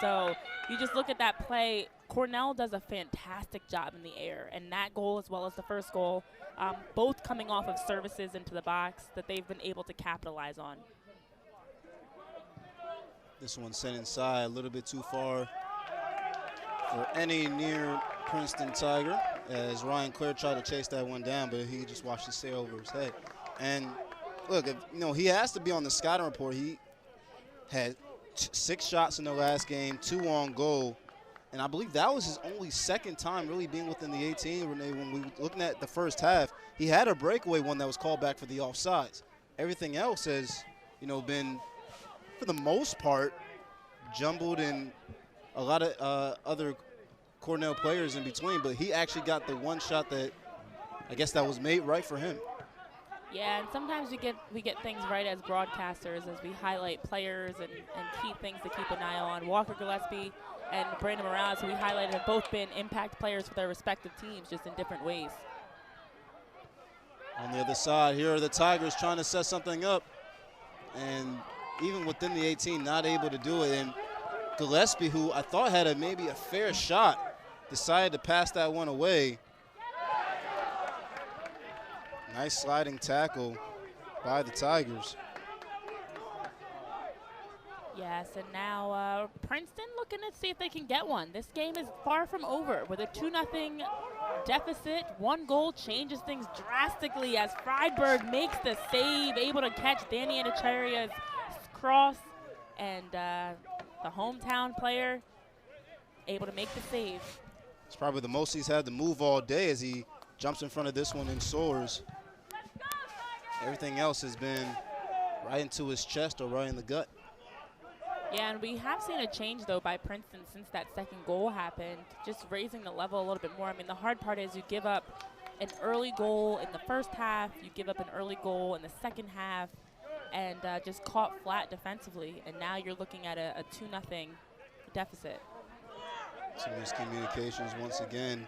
So you just look at that play. Cornell does a fantastic job in the air, and that goal as well as the first goal, both coming off of services into the box that they've been able to capitalize on. This one sent inside a little bit too far for any near Princeton Tiger, as Ryan Clare tried to chase that one down, but he just watched it sail over his head. And look, he has to be on the scouting report. He had 6 shots in the last game, 2 on goal. And I believe that was his only second time really being within the 18, Renee. When we were looking at the first half, he had a breakaway one that was called back for the offsides. Everything else has, been, for the most part, jumbled and a lot of other Cornell players in between. But he actually got the one shot that I guess that was made right for him. Yeah, and sometimes we get things right as broadcasters as we highlight players and key things to keep an eye on. Walker Gillespie and Brandon Morales, who we highlighted, have both been impact players for their respective teams, just in different ways. On the other side, here are the Tigers trying to set something up, and even within the 18, not able to do it. And Gillespie, who I thought had maybe a fair shot, decided to pass that one away. Nice sliding tackle by the Tigers. Yes, and now Princeton looking to see if they can get one. This game is far from over with a 2-0 deficit. 1 goal changes things drastically as Freiberg makes the save, able to catch Danny Anacharia's cross, and the hometown player able to make the save. It's probably the most he's had to move all day as he jumps in front of this one and soars. Everything else has been right into his chest or right in the gut. Yeah, and we have seen a change, though, by Princeton since that second goal happened, just raising the level a little bit more. I mean, the hard part is you give up an early goal in the first half, you give up an early goal in the second half, and just caught flat defensively. And now you're looking at a 2-0 deficit. Some miscommunications once again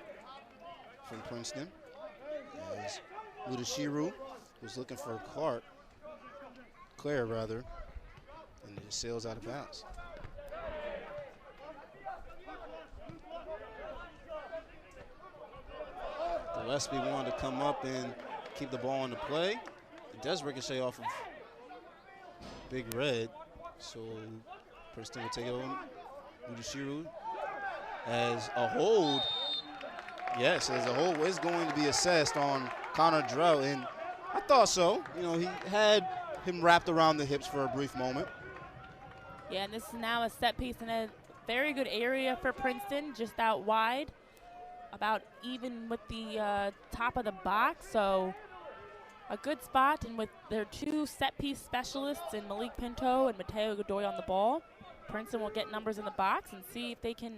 from Princeton. As Udashiru was looking for Claire, and it sails out of bounds. Gillespie wanted to come up and keep the ball in the play. It does ricochet off of Big Red, so Princeton will take it on Udashiru. As a hold, yes, as a hold is going to be assessed on Connor Drell, and I thought so. You know, he had him wrapped around the hips for a brief moment. Yeah, and this is now a set piece in a very good area for Princeton, just out wide, about even with the top of the box. So a good spot, and with their two set piece specialists in Malik Pinto and Mateo Godoy on the ball, Princeton will get numbers in the box and see if they can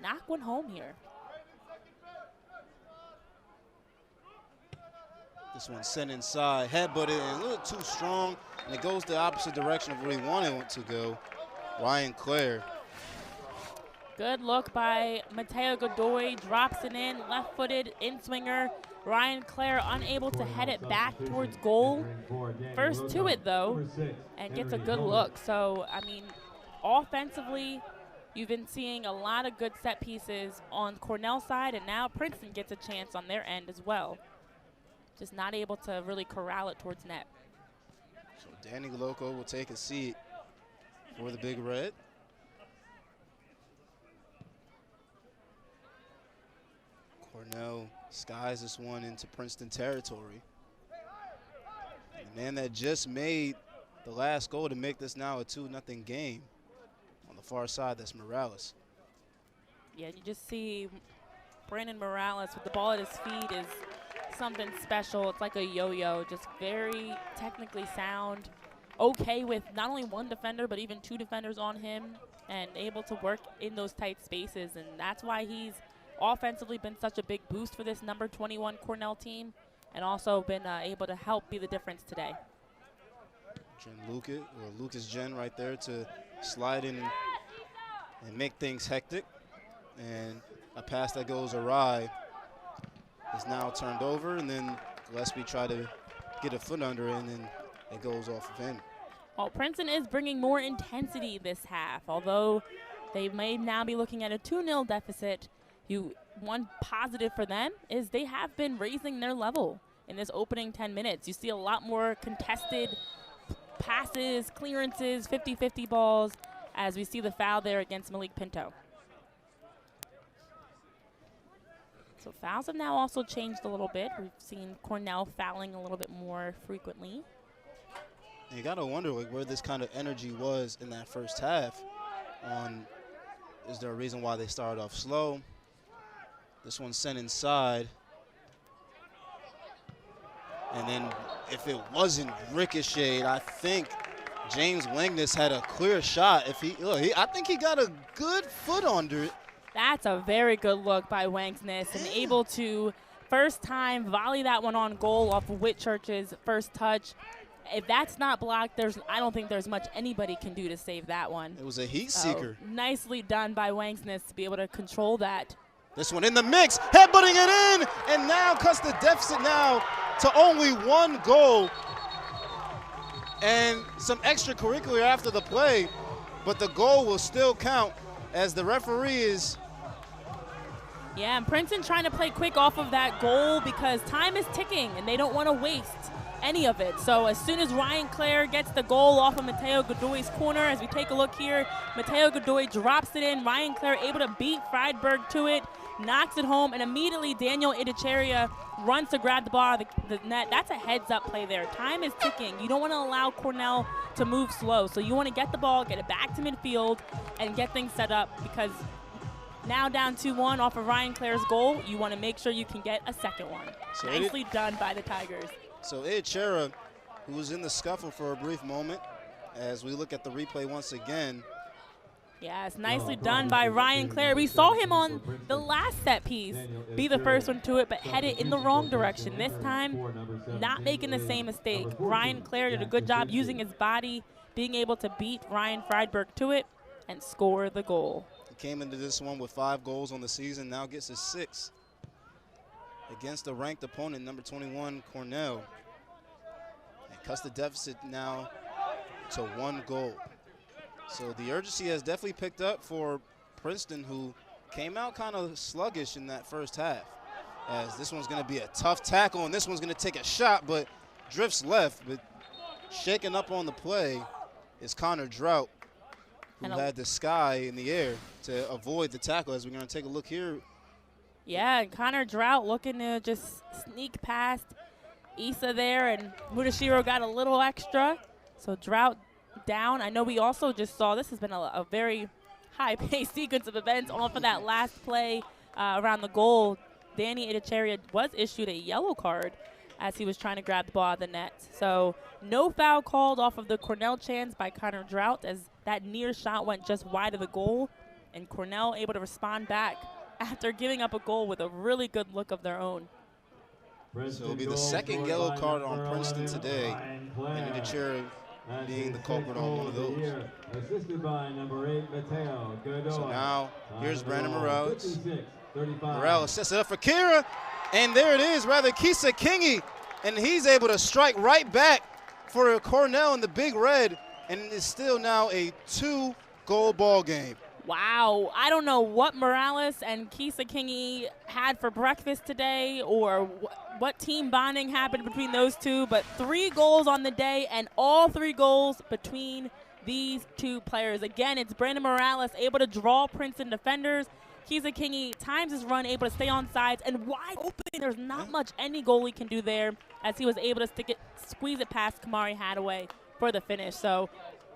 knock one home here. This one sent inside, headbutted, and a little too strong, and it goes the opposite direction of where he wanted it to go. Ryan Clare. Good look by Mateo Godoy, drops it in, left-footed, in-swinger. Ryan Clare unable to head it back towards goal. First to it, though, and gets a good look. So, I mean, offensively, you've been seeing a lot of good set pieces on Cornell's side, and now Princeton gets a chance on their end as well. Just not able to really corral it towards net. So Danny Loco will take a seat for the Big Red. Cornell skies this one into Princeton territory. And the man that just made the last goal to make this now a 2-0 game. On the far side, that's Morales. Yeah, you just see Brandon Morales with the ball at his feet is something special. It's like a yo-yo, just very technically sound, okay with not only one defender but even two defenders on him, and able to work in those tight spaces. And that's why he's offensively been such a big boost for this number 21 Cornell team, and also been able to help be the difference today. Lucas Jen right there to slide in and make things hectic. And a pass that goes awry is now turned over, and then Gillespie tried to get a foot under it, and then it goes off of him. Well, Princeton is bringing more intensity this half, although they may now be looking at a 2-0 deficit. One positive for them is they have been raising their level in this opening 10 minutes. You see a lot more contested passes, clearances, 50-50 balls, as we see the foul there against Malik Pinto. So fouls have now also changed a little bit. We've seen Cornell fouling a little bit more frequently. You got to wonder where this kind of energy was in that first half. Is there a reason why they started off slow? This one sent inside. And then if it wasn't ricocheted, I think James Wagnes had a clear shot. I think he got a good foot under it. That's a very good look by Wagnes, and able to first time volley that one on goal off of Whitchurch's first touch. If that's not blocked, I don't think there's much anybody can do to save that one. It was a heat seeker. Nicely done by Wagnes to be able to control that. This one in the mix, headbutting it in, and now cuts the deficit now to only one goal. And some extracurricular after the play, but the goal will still count as the referee is. Yeah, and Princeton trying to play quick off of that goal because time is ticking and they don't want to waste any of it. So as soon as Ryan Clare gets the goal off of Mateo Godoy's corner, as we take a look here, Mateo Godoy drops it in. Ryan Clare able to beat Friedberg to it, knocks it home, and immediately Daniel Idicheria runs to grab the ball out of the net. That's a heads-up play there. Time is ticking. You don't want to allow Cornell to move slow. So you want to get the ball, get it back to midfield, and get things set up, because now down 2-1 off of Ryan Clare's goal, you want to make sure you can get a second one. So nicely done by the Tigers. So Idicheria, who was in the scuffle for a brief moment, as we look at the replay once again, Yes, nicely done by Ryan Clare. We saw him on the last set piece be the first one to it, but headed in the wrong direction. This time, not making the same mistake. Ryan Clare did a good job using his body, being able to beat Ryan Friedberg to it and score the goal. He came into this one with 5 goals on the season, now gets his 6th against a ranked opponent, number 21, Cornell. And cuts the deficit now to 1 goal. So the urgency has definitely picked up for Princeton, who came out kind of sluggish in that first half. As this one's going to be a tough tackle, and this one's going to take a shot, but drifts left. But shaking up on the play is Connor Drought, who had the sky in the air to avoid the tackle, as we're going to take a look here. Yeah, and Connor Drought looking to just sneak past Issa there, and Mudashiro got a little extra. So Drought down. I know we also just saw this has been a very high-paced sequence of events on for that last play around the goal. Danny Echeverria was issued a yellow card as he was trying to grab the ball out of the net. So no foul called off of the Cornell chance by Connor Drought, as that near shot went just wide of the goal, and Cornell able to respond back after giving up a goal with a really good look of their own. So it'll be the second yellow card on Princeton today, and Echeverria being the culprit on one of those. Assisted by number 8, Mateo Godoy. So now here's Brandon Morales. Morales sets it up for Kira, and there it is, rather Kisa Kingy, and he's able to strike right back for Cornell in the Big Red, and it's still now a 2-goal ball game. Wow, I don't know what Morales and Kisa Kingy had for breakfast today, or what team bonding happened between those two, but 3 goals on the day, and all 3 goals between these 2 players. Again, it's Brandon Morales able to draw Princeton defenders. Kisa Kingy times his run, able to stay on sides, and wide open. There's not much any goalie can do there, as he was able to squeeze it past Kamari Hadaway for the finish. So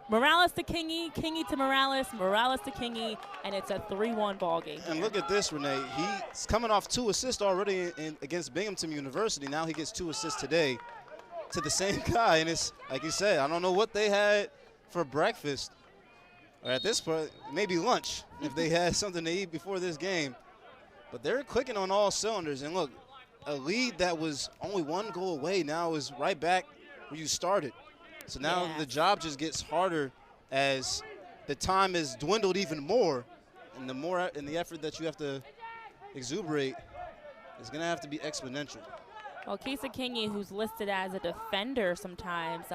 Morales to Kingy, Kingy to Morales, Morales to Kingy, and it's a 3-1 ball game. And look at this, Renee. He's coming off 2 assists already against Binghamton University. Now he gets 2 assists today to the same guy. And it's, like you said, I don't know what they had for breakfast, or at this point, maybe lunch, if they had something to eat before this game. But they're clicking on all cylinders. And look, a lead that was only 1 goal away now is right back where you started. So now the job just gets harder as the time is dwindled even more, and the effort that you have to exuberate is going to have to be exponential. Well, Kisa Kingy, who's listed as a defender sometimes,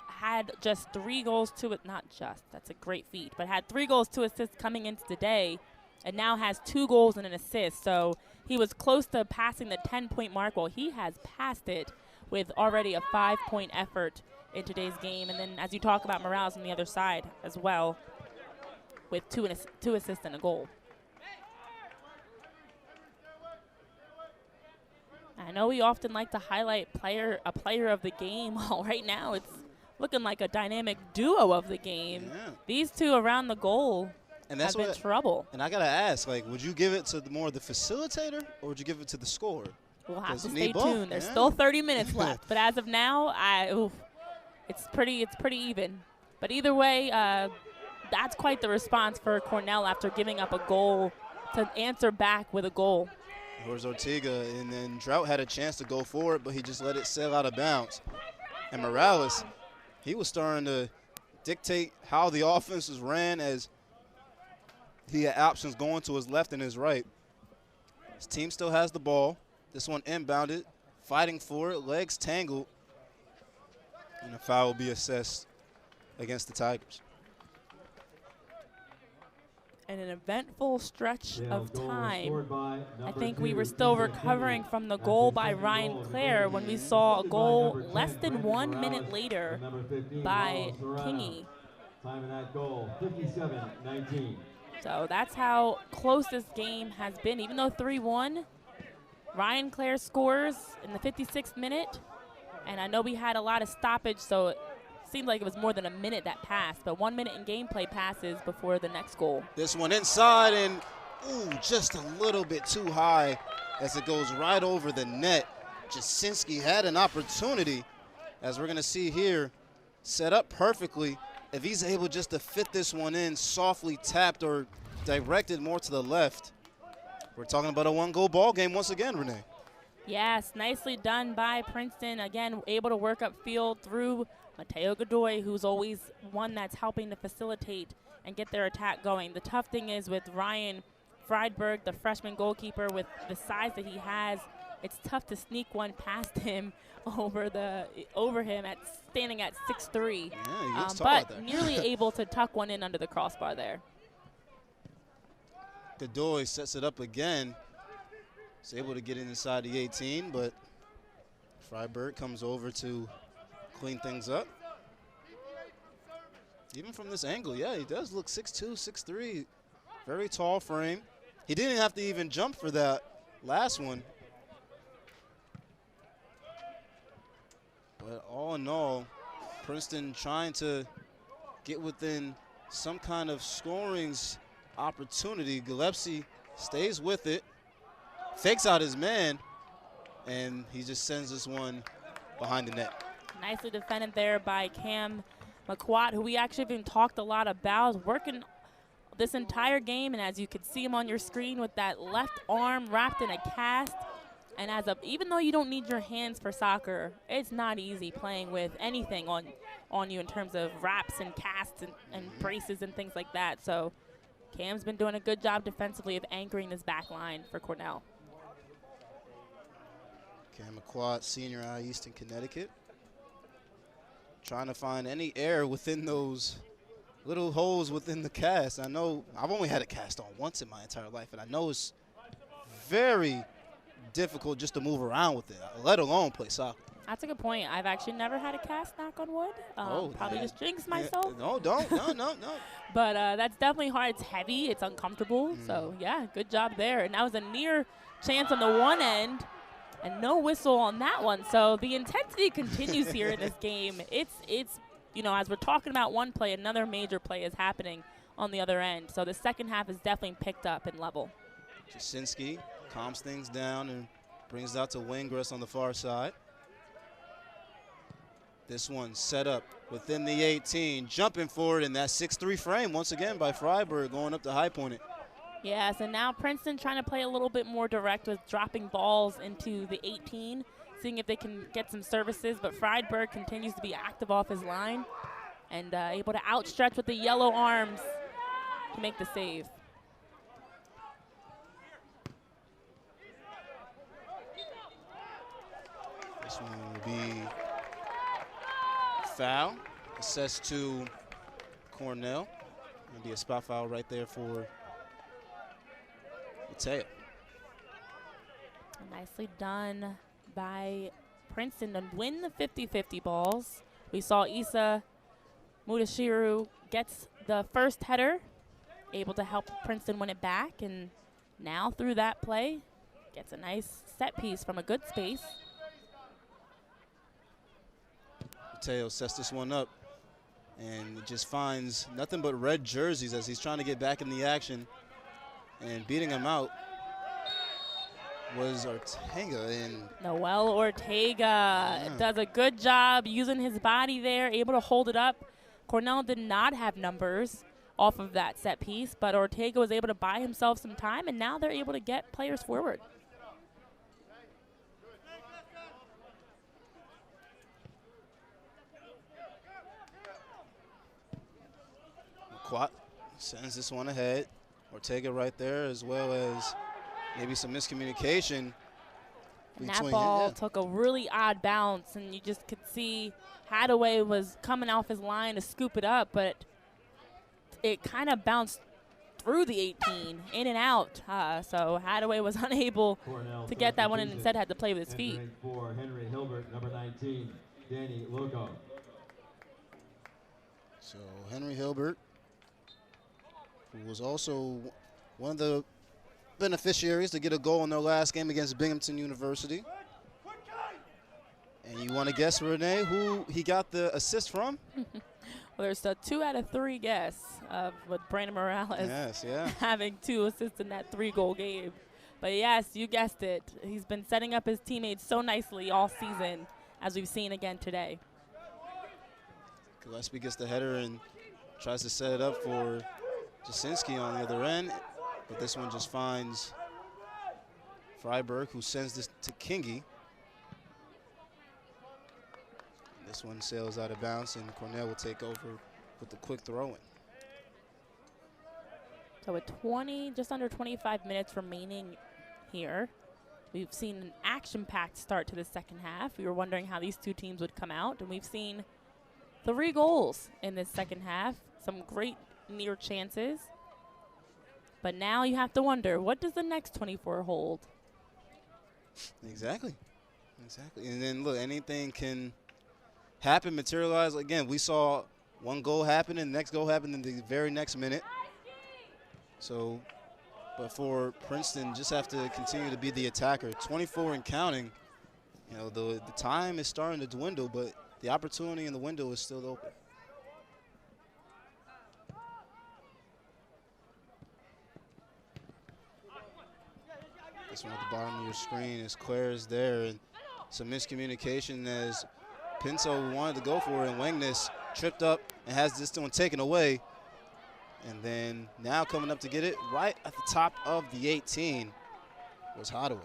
had just 3 goals to it. Not just, that's a great feat, but had 3 goals, 2 assists coming into today, and now has 2 goals and an assist. So he was close to passing the 10-point mark. Well, he has passed it with already a 5-point effort in today's game. And then as you talk about Morales on the other side as well, with 2 assists and a goal. I know we often like to highlight a player of the game. Well, right now it's looking like a dynamic duo of the game. Yeah. These 2 around the goal have been trouble. And I got to ask, like, would you give it to more of the facilitator, or would you give it to the scorer? We'll have to stay tuned. There's still 30 minutes left. But as of now, it's pretty even. But either way, that's quite the response for Cornell after giving up a goal to answer back with a goal. Here's Ortega, and then Drought had a chance to go for it, but he just let it sail out of bounds. And Morales, he was starting to dictate how the offenses ran, as he had options going to his left and his right. His team still has the ball. This one inbounded, fighting for it, legs tangled. And a foul will be assessed against the Tigers. And an eventful stretch of time. I think we were still recovering from the goal by Ryan Clare when we saw a goal less than 1 minute later by Kingy. Time in that goal, 57-19. So that's how close this game has been. Even though 3-1, Ryan Clare scores in the 56th minute. And I know we had a lot of stoppage, so it seemed like it was more than a minute that passed. But 1 minute in gameplay passes before the next goal. This one inside, and just a little bit too high as it goes right over the net. Jasinski had an opportunity, as we're going to see here, set up perfectly. if he's able just to fit this one in, softly tapped or directed more to the left, we're talking about a one-goal ball game once again, Renee. Yes, nicely done by Princeton. Again, able to work upfield through Mateo Godoy, who's always one that's helping to facilitate and get their attack going. The tough thing is with Ryan Friedberg, the freshman goalkeeper, with the size that he has, it's tough to sneak one past him over him at standing at 6'3". Yeah, he looks tall but out there. nearly able to tuck one in under the crossbar there. Godoy sets it up again. He's able to get it inside the 18, but Freiberg comes over to clean things up. Even from this angle, yeah, he does look 6'2", 6'3", very tall frame. He didn't have to even jump for that last one. But all in all, Princeton trying to get within some kind of scorings opportunity. Gillespie stays with it, fakes out his man, and he just sends this one behind the net. Nicely defended there by Cam McQuat, who we actually been talked a lot about, working this entire game, and as you can see him on your screen with that left arm wrapped in a cast. And even though you don't need your hands for soccer, it's not easy playing with anything on you in terms of wraps and casts and braces and things like that. So Cam's been doing a good job defensively of anchoring this back line for Cornell. Cam McQuat, senior out of Easton, Connecticut. Trying to find any air within those little holes within the cast. I know I've only had a cast on once in my entire life, and I know it's very difficult just to move around with it, let alone play soccer. That's a good point. I've actually never had a cast, knock on wood. Probably just jinx myself. No, don't. No. But that's definitely hard. It's heavy. It's uncomfortable. So, yeah, good job there. And that was a near chance on the one end, and no whistle on that one. So the intensity continues here in this game. It's as we're talking about one play, another major play is happening on the other end. So the second half is definitely picked up in level. Jasinski calms things down and brings it out to Wingress on the far side. This one set up within the 18, jumping forward in that 6'3" frame once again by Freiberg, going up to high point it. Yes, and now Princeton trying to play a little bit more direct with dropping balls into the 18, seeing if they can get some services, but Freiberg continues to be active off his line and able to outstretch with the yellow arms to make the save. This one will be foul, assessed to Cornell. Going to be a spot foul right there for Mateo. Nicely done by Princeton to win the 50-50 balls. We saw Issa Mudashiru gets the first header, able to help Princeton win it back, and now through that play, gets a nice set piece from a good space. Mateo sets this one up and just finds nothing but red jerseys as he's trying to get back in the action, and beating him out was Ortega. And Noel Ortega does a good job using his body there, able to hold it up. Cornell did not have numbers off of that set piece, but Ortega was able to buy himself some time, and now they're able to get players forward. McQuat sends this one ahead. Ortega right there, as well as maybe some miscommunication. And that ball took a really odd bounce, and you just could see Hadaway was coming off his line to scoop it up, but it kind of bounced through the 18, in and out. So Hadaway was unable to get that one and instead had to play with his feet. For Henry Hilbert, number 19, Danny Loco. So Henry Hilbert, who was also one of the beneficiaries to get a goal in their last game against Binghamton University. And you want to guess, Renee, who he got the assist from? Well, there's a 2 out of 3 guess with Brandon Morales having 2 assists in that 3-goal game. But yes, you guessed it. He's been setting up his teammates so nicely all season, as we've seen again today. Gillespie gets the header, and Tries to set it up for Jasinski on the other end, but this one just finds Freiberg, who sends this to Kingy. This one sails out of bounds, and Cornell will take over with the quick throw-in. So with just under 25 minutes remaining here, we've seen an action-packed start to the second half. We were wondering how these two teams would come out, and we've seen 3 goals in this second half, some great near chances. But now you have to wonder, what does the next 24 hold? Exactly. And then, look, anything can happen, materialize. Again, we saw one goal happen, and the next goal happened in the very next minute. So, but for Princeton, just have to continue to be the attacker. 24 and counting. You know, the time is starting to dwindle, but the opportunity in the window is still open. This one at the bottom of your screen is Claire is there, and some miscommunication as Pinto wanted to go for it, and Wegnes tripped up and has this one taken away. And then now coming up to get it right at the top of the 18 was Hadaway.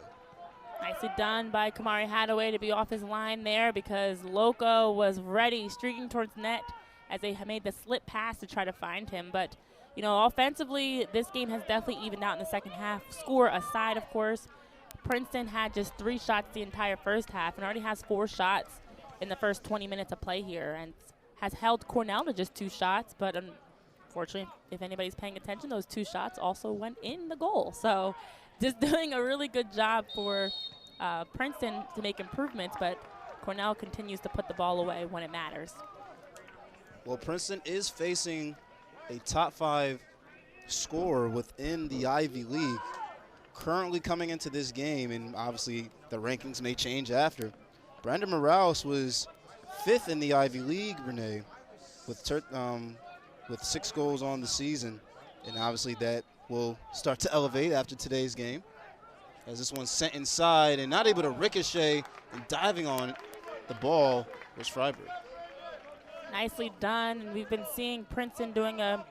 Nicely done by Kamari Hadaway to be off his line there, because Loco was ready, streaking towards net as they made the slip pass to try to find him. But, you know, offensively, this game has definitely evened out in the second half. Score aside, of course, Princeton had just 3 shots the entire first half and already has 4 shots in the first 20 minutes of play here, and has held Cornell to just 2 shots. But unfortunately, if anybody's paying attention, those 2 shots also went in the goal. So just doing a really good job for Princeton to make improvements, but Cornell continues to put the ball away when it matters. Well, Princeton is facing a top 5 scorer within the Ivy League currently coming into this game, and obviously the rankings may change after. Brandon Morales was 5th in the Ivy League, Renee, with 6 goals on the season, and obviously that will start to elevate after today's game, as this one's sent inside and not able to ricochet, and diving on the ball was Freiberg. Nicely done, and we've been seeing Princeton doing a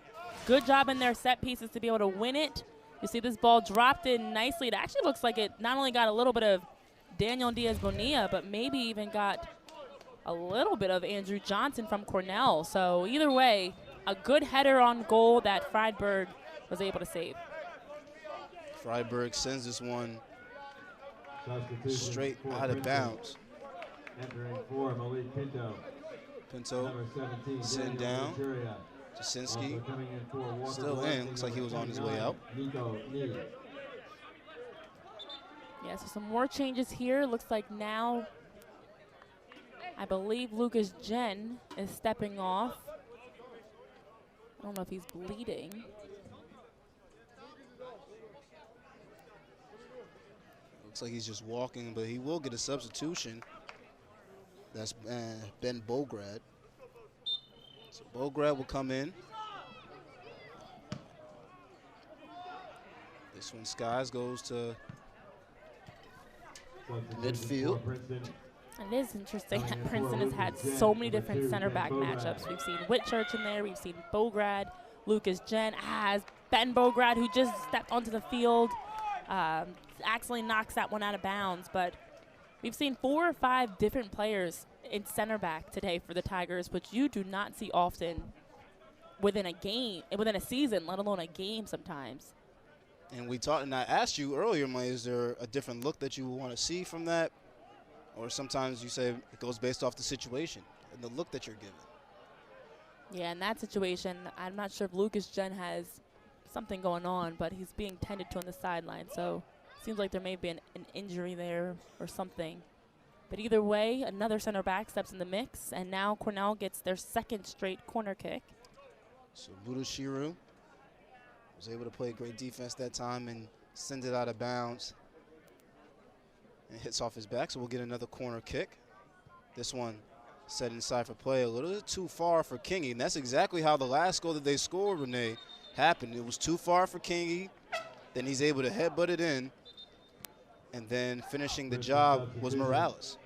good job in their set pieces to be able to win it. You see this ball dropped in nicely. It actually looks like it not only got a little bit of Daniel Diaz-Bonilla, but maybe even got a little bit of Andrew Johnson from Cornell. So either way, a good header on goal that Freiberg was able to save. Freiberg sends this one straight out of bounds. Entering for Malik Pinto. Pinto sitting down. Jasinski still in. Looks like he was on his way out. Yeah, so some more changes here. Looks like now, I believe Lucas Jen is stepping off. I don't know if he's bleeding. Looks like he's just walking, but he will get a substitution. That's Ben Bograd. So Bograd will come in. This one, Skies, goes to midfield. It is interesting that Princeton has had so many different center back matchups. We've seen Whitchurch in there. We've seen Bograd, Lucas Jen, as Ben Bograd, who just stepped onto the field, accidentally knocks that one out of bounds. But we've seen 4 or 5 different players in center back today for the Tigers, which you do not see often within a game, within a season, let alone a game sometimes. And we talked, and I asked you earlier, May, is there a different look that you want to see from that? Or sometimes you say it goes based off the situation and the look that you're given. Yeah, in that situation, I'm not sure if Lucas Jen has something going on, but he's being tended to on the sideline. So it seems like there may be an injury there or something. But either way, another center back steps in the mix, and now Cornell gets their 2nd straight corner kick. So Budashiru was able to play great defense that time and send it out of bounds. And hits off his back, so we'll get another corner kick. This one set inside for play, a little too far for Kingy, and that's exactly how the last goal that they scored, Renee, happened. It was too far for Kingy, then he's able to headbutt it in, and then finishing the job was Morales.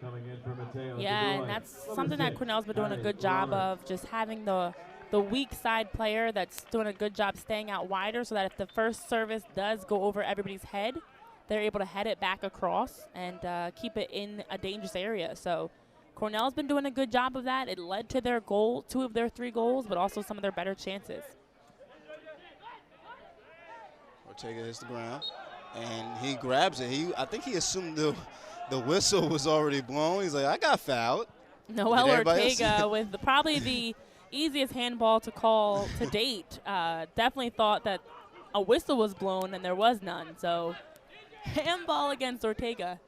Yeah, and that's something that Cornell's been doing a good job of, just having the the weak side player that's doing a good job staying out wider so that if the first service does go over everybody's head, they're able to head it back across and keep it in a dangerous area. So Cornell's been doing a good job of that. It led to their goal, 2 of their 3 goals, but also some of their better chances. Ortega hits the ground, and he grabs it. I think he assumed the whistle was already blown. He's like, I got fouled. Noel Ortega with probably the easiest handball to call to date. Definitely thought that a whistle was blown, and there was none. So handball against Ortega.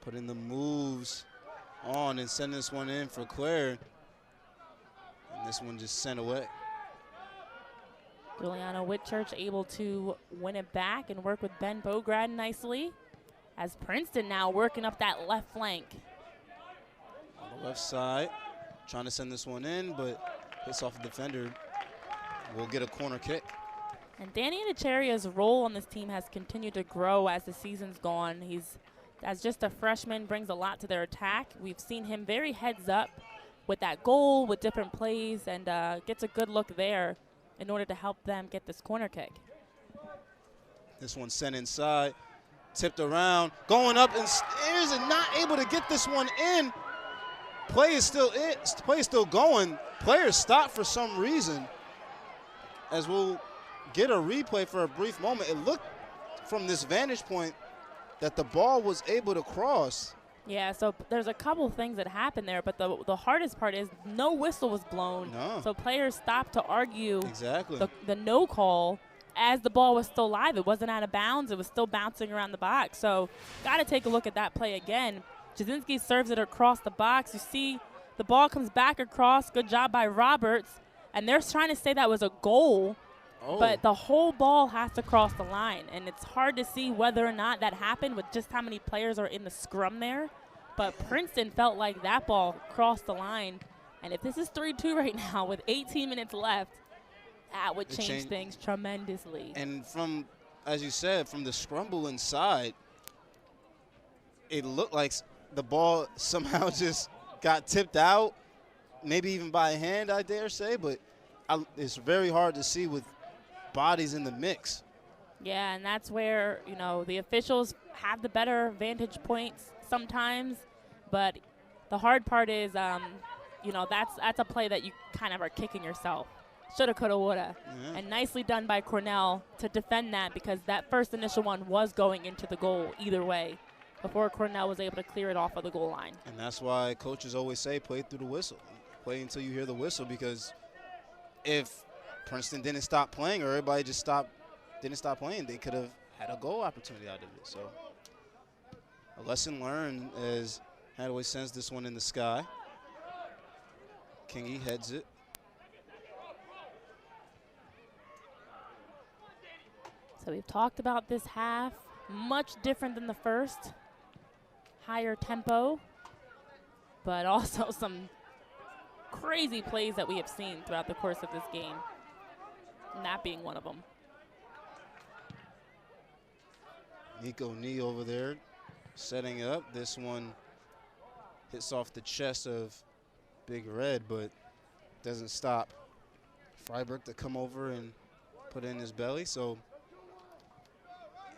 Putting the moves on and sending this one in for Claire. And this one just sent away. Juliana Whitchurch able to win it back and work with Ben Bograd nicely. As Princeton now working up that left flank. On the left side, trying to send this one in, but hits off the defender. We'll get a corner kick. And Danny Anicheria's role on this team has continued to grow as the season's gone. He's, as just a freshman, brings a lot to their attack. We've seen him very heads up with that goal, with different plays, and gets a good look there in order to help them get this corner kick. This one sent inside, tipped around, going up, and Steers is not able to get this one in. Play is still going. Players stopped for some reason. As we'll get a replay for a brief moment, it looked from this vantage point that the ball was able to cross. Yeah, so there's a couple things that happened there, but the hardest part is no whistle was blown. No. So players stopped to argue exactly the no call as the ball was still live. It wasn't out of bounds. It was still bouncing around the box. So got to take a look at that play again. Jasinski serves it across the box. You see the ball comes back across. Good job by Roberts. And they're trying to say that was a goal. Oh. But the whole ball has to cross the line, and it's hard to see whether or not that happened with just how many players are in the scrum there. But Princeton felt like that ball crossed the line, and if this is 3-2 right now with 18 minutes left, that would change things tremendously. And from, as you said, from the scrumble inside, it looked like the ball somehow just got tipped out, maybe even by hand, I dare say, but it's very hard to see with bodies in the mix. Yeah, and that's where, you know, the officials have the better vantage points sometimes, but the hard part is, you know, that's a play that you kind of are kicking yourself. Shoulda, coulda, woulda. Yeah. And nicely done by Cornell to defend that, because that first initial one was going into the goal either way before Cornell was able to clear it off of the goal line. And that's why coaches always say play through the whistle. Play until you hear the whistle, because if Princeton didn't stop playing or everybody just didn't stop playing, they could have had a goal opportunity out of it. So a lesson learned as Hadaway sends this one in the sky. Kingy heads it. So we've talked about this half, much different than the first. Higher tempo, but also some crazy plays that we have seen throughout the course of this game, and that being one of them. Nico Nee over there setting up. This one hits off the chest of Big Red, but doesn't stop Freiberg to come over and put it in his belly. So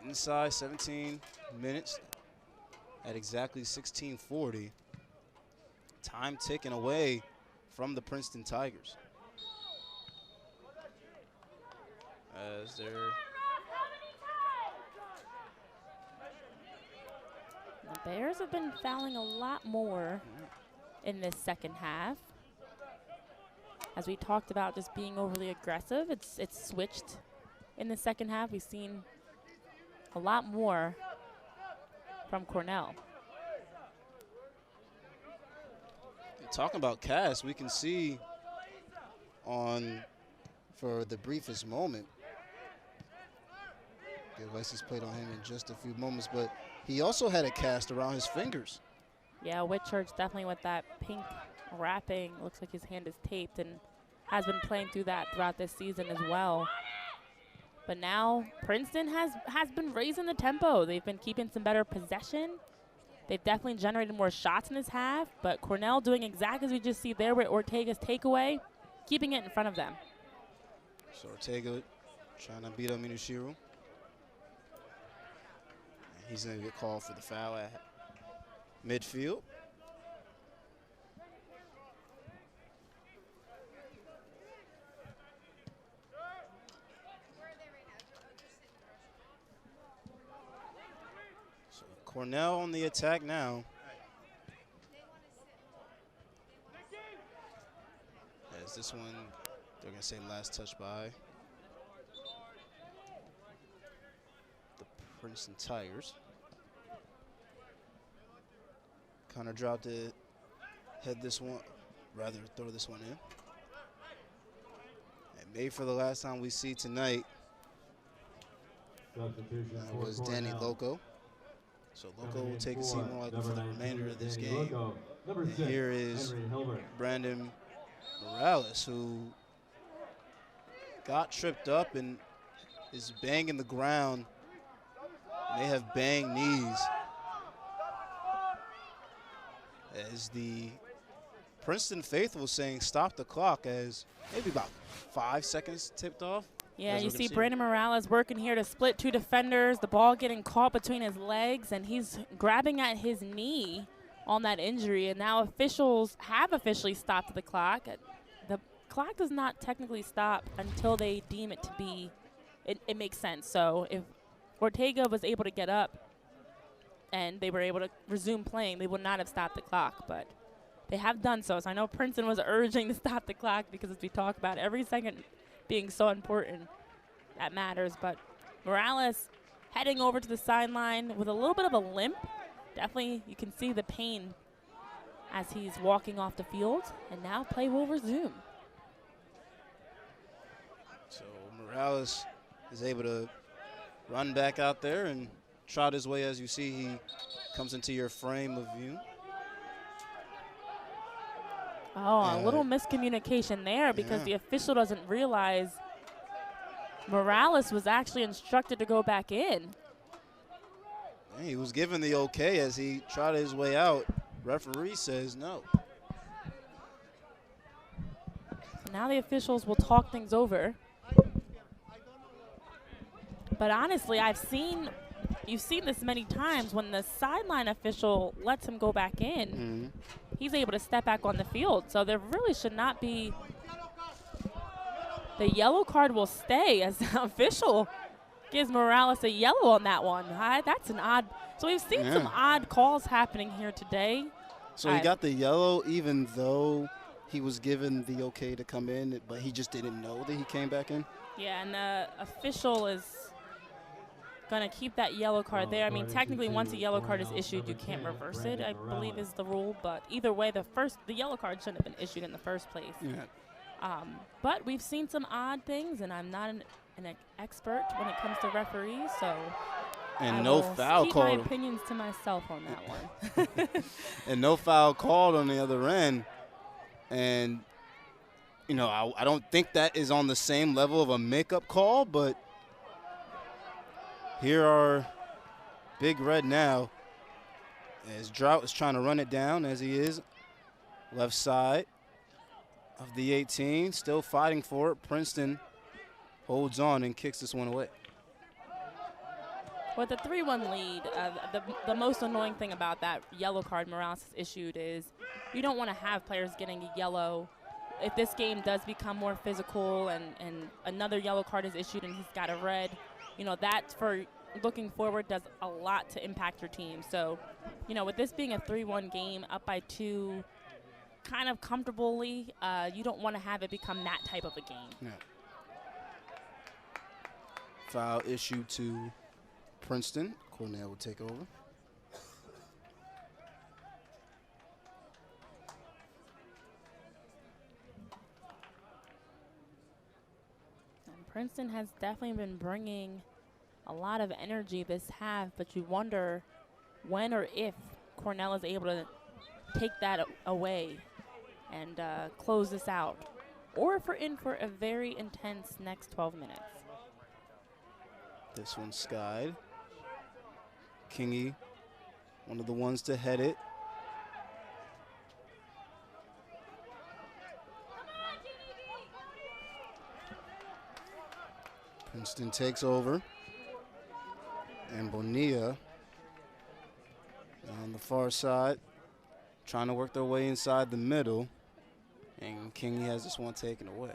inside 17 minutes at exactly 16:40. Time ticking away from the Princeton Tigers. As they're the Bears have been fouling a lot more in this second half. As we talked about just being overly aggressive, it's switched in the second half. We've seen a lot more from Cornell. talking about Cass, we can see for the briefest moment, get license plate on him in just a few moments, but he also had a cast around his fingers. Yeah, Whitchurch definitely with that pink wrapping. Looks like his hand is taped and has been playing through that throughout this season as well. But now Princeton has been raising the tempo. They've been keeping some better possession. They've definitely generated more shots in this half, but Cornell doing exactly as we just see there with Ortega's takeaway, keeping it in front of them. So Ortega trying to beat up Minushiru. He's going to get called for the foul at midfield. So Cornell on the attack now. As this one, they're going to say last touch by the Princeton Tigers. Connor dropped it, head this one, rather throw this one in. And maybe for the last time we see tonight, that was Danny Loco. So Loco will take a seat more likely for the remainder of this game. And here is Brandon Morales, who got tripped up and is banging the ground. May have banged knees. As the Princeton faithful saying stop the clock as maybe about 5 seconds tipped off. Yeah, you see Brandon Morales working here to split two defenders, the ball getting caught between his legs, and he's grabbing at his knee on that injury. And now officials have officially stopped the clock. The clock does not technically stop until they deem it to be, it makes sense. So if Ortega was able to get up and they were able to resume playing, they would not have stopped the clock, but they have done so. So I know Princeton was urging to stop the clock because, as we talk about, every second being so important, that matters. But Morales heading over to the sideline with a little bit of a limp. Definitely you can see the pain as he's walking off the field, and now play will resume. So Morales is able to run back out there and trot his way. As you see, he comes into your frame of view. Oh, a little miscommunication there because the official doesn't realize Morales was actually instructed to go back in. He was given the okay as he trotted his way out. Referee says no. So now the officials will talk things over. But honestly, you've seen this many times when the sideline official lets him go back in, he's able to step back on the field. So there really should not be, the yellow card will stay as the official gives Morales a yellow on that one. That's an odd, so we've seen some odd calls happening here today. So he got the yellow even though he was given the okay to come in, but he just didn't know that he came back in? Yeah, and the official is going to keep that yellow card there. I mean, technically, once a yellow card is issued, you can't reverse it, I believe is the rule. But either way, the yellow card shouldn't have been issued in the first place. Yeah. But we've seen some odd things, and I'm not an expert when it comes to referees, so and I no will foul keep called. my opinions to myself on that one. And no foul called on the other end. And, you know, I don't think that is on the same level of a makeup call, but here are Big Red now as Drought is trying to run it down as he is. Left side of the 18, still fighting for it. Princeton holds on and kicks this one away. With the 3-1 lead, the most annoying thing about that yellow card Morales has issued is you don't want to have players getting a yellow. If this game does become more physical and another yellow card is issued and he's got a red, you know, that for looking forward does a lot to impact your team. So, you know, with this being a 3-1 game, up by 2, kind of comfortably, you don't want to have it become that type of a game. Yeah. Foul issued to Princeton. Cornell will take over. And Princeton has definitely been bringing a lot of energy this half, but you wonder when or if Cornell is able to take that away and close this out, or if we're in for a very intense next 12 minutes. This one's skied. Kingy one of the ones to head it. Princeton takes over. And Bonilla on the far side, trying to work their way inside the middle. And Kingy has this one taken away.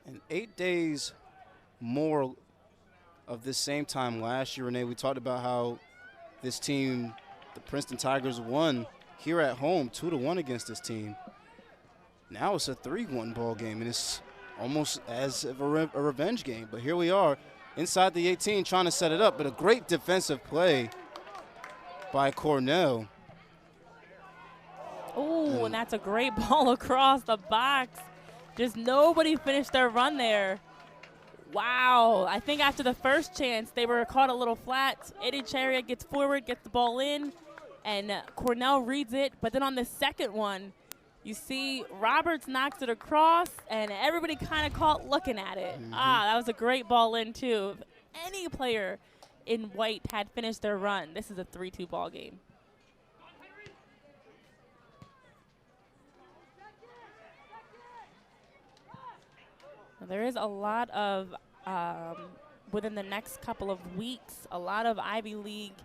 And 8 days more of this same time last year, Renee, we talked about how this team, the Princeton Tigers, won here at home 2-1 against this team. Now it's a 3-1 ball game, and it's almost as of a revenge game. But here we are inside the 18 trying to set it up, but a great defensive play by Cornell. Oh, and that's a great ball across the box. Just nobody finished their run there. Wow. I think after the first chance, they were caught a little flat. Eddie Chariot gets forward, gets the ball in, and Cornell reads it. But then on the second one, you see Roberts knocks it across, and everybody kind of caught looking at it. That was a great ball in, too. If any player in white had finished their run, this is a 3-2 ball game. There is a lot of, within the next couple of weeks, a lot of Ivy League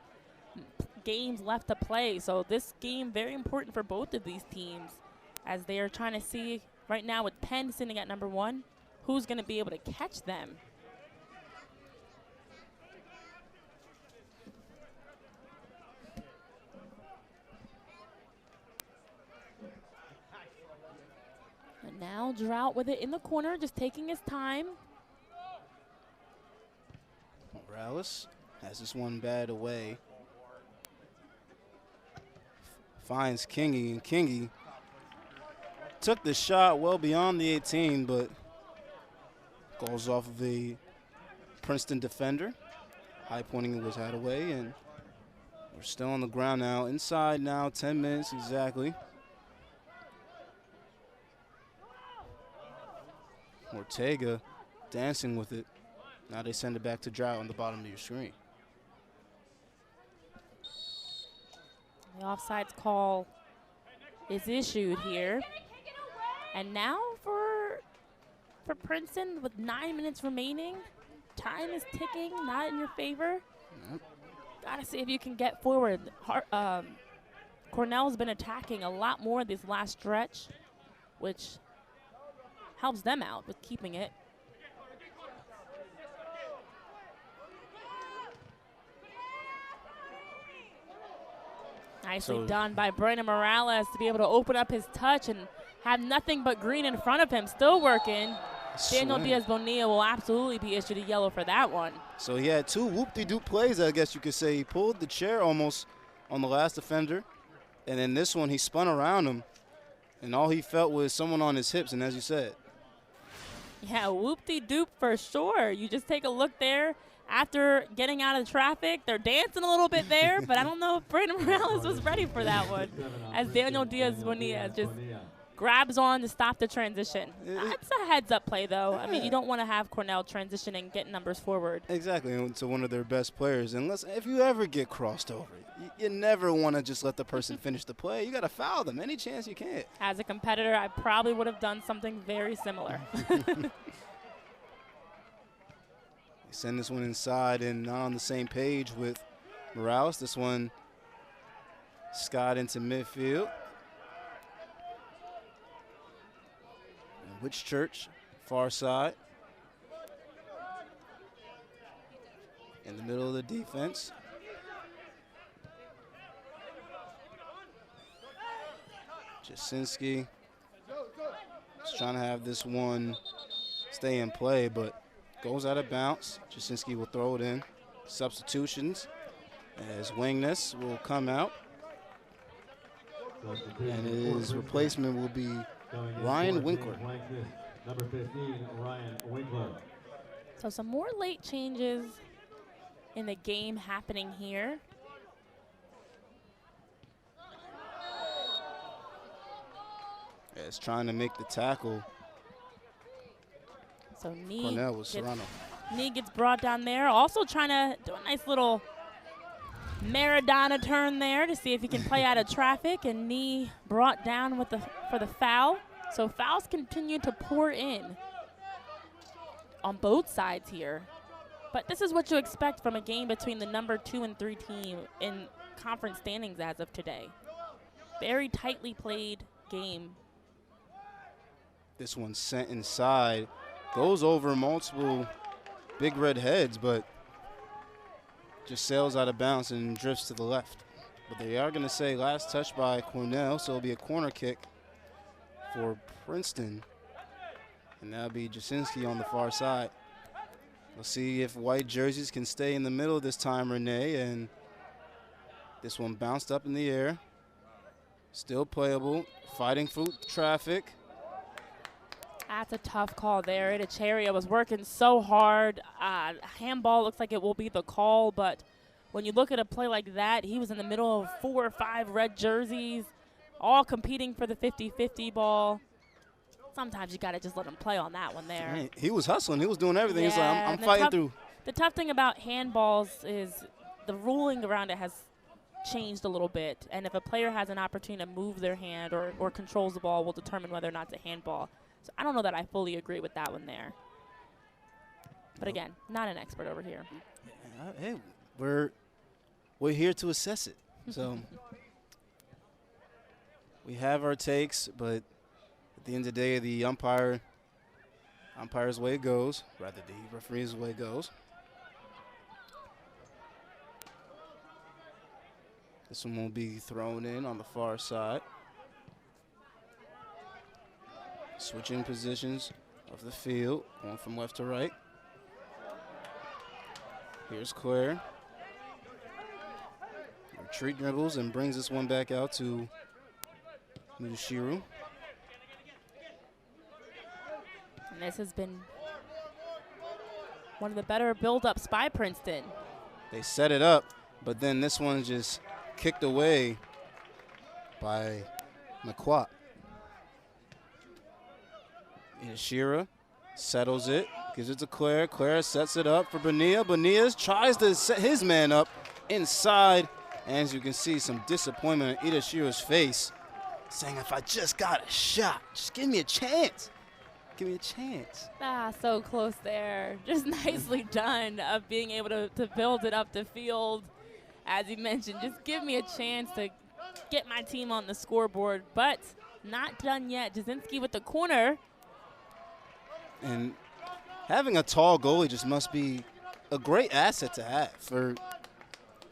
games left to play. So this game, very important for both of these teams, as they are trying to see right now with Penn sitting at number 1, who's going to be able to catch them. And now Drought with it in the corner, just taking his time. Morales has this one batted away. Finds Kingy, and Kingy took the shot well beyond the 18, but goes off of the Princeton defender. High pointing was had away, and we're still on the ground now. Inside now, 10 minutes exactly. Ortega dancing with it. Now they send it back to Drought on the bottom of your screen. The offsides call is issued here. And now for Princeton, with 9 minutes remaining, time is ticking, not in your favor. Yep. Gotta see if you can get forward. Cornell's been attacking a lot more this last stretch, which helps them out with keeping it. Nicely done by Brandon Morales to be able to open up his touch and have nothing but green in front of him. Still working. Daniel Diaz-Bonilla will absolutely be issued a yellow for that one. So he had 2 whoop-de-doop plays, I guess you could say. He pulled the chair almost on the last defender, and then this one he spun around him, and all he felt was someone on his hips, and as you said. Yeah, whoop-de-doop for sure. You just take a look there. After getting out of traffic, they're dancing a little bit there, but I don't know if Brandon Morales was ready for that one, as Daniel Diaz-Bonilla just grabs on to stop the transition. That's a heads-up play, though. I mean, you don't want to have Cornell transition and get numbers forward. Exactly, to one of their best players. And if you ever get crossed over, you never want to just let the person finish the play. You got to foul them any chance you can. As a competitor, I probably would have done something very similar. They send this one inside and not on the same page with Morales. This one, Scott into midfield. Which Church, far side. In the middle of the defense. Jasinski is trying to have this one stay in play, but goes out of bounds. Jasinski will throw it in. Substitutions as Wingness will come out. And his replacement will be Ryan Winkler. Number 15, Ryan Winkler. So some more late changes in the game happening here. As trying to make the tackle. So Cornell was Serrano. knee gets brought down there. Also trying to do a nice little Maradona turn there to see if he can play out of traffic, and knee brought down with for the foul. So fouls continue to pour in on both sides here. But this is what you expect from a game between the number 2 and 3 team in conference standings as of today. Very tightly played game. This one sent inside, goes over multiple big red heads, but just sails out of bounds and drifts to the left. But they are going to say last touch by Cornell, so it'll be a corner kick for Princeton. And that'll be Jasinski on the far side. We'll see if white jerseys can stay in the middle this time, Renee. And this one bounced up in the air. Still playable, fighting through traffic. That's a tough call there. Idacheria was working so hard. Handball looks like it will be the call, but when you look at a play like that, he was in the middle of 4 or 5 red jerseys, all competing for the 50-50 ball. Sometimes you got to just let him play on that one there. Man, he was hustling. He was doing everything. He's like, I'm and fighting through. The tough thing about handballs is the ruling around it has changed a little bit, and if a player has an opportunity to move their hand or controls the ball, will determine whether or not it's a handball. So I don't know that I fully agree with that one there. But again, not an expert over here. Hey, we're here to assess it. So we have our takes, but at the end of the day, the umpire's way it goes, rather the referee's way it goes. This one will be thrown in on the far side. Switching positions of the field, going from left to right. Here's Claire. Retreat dribbles and brings this one back out to Mudashiru. And this has been one of the better build-ups by Princeton. They set it up, but then this one just kicked away by McQuat. Ishira settles it, gives it to Claire. Claire sets it up for Bonilla. Bonilla tries to set his man up inside. And as you can see, some disappointment on Idashira's face, saying, if I just got a shot, just give me a chance. Give me a chance. So close there. Just nicely done of being able to build it up the field. As you mentioned, just give me a chance to get my team on the scoreboard, but not done yet. Jasinski with the corner. And having a tall goalie just must be a great asset to have for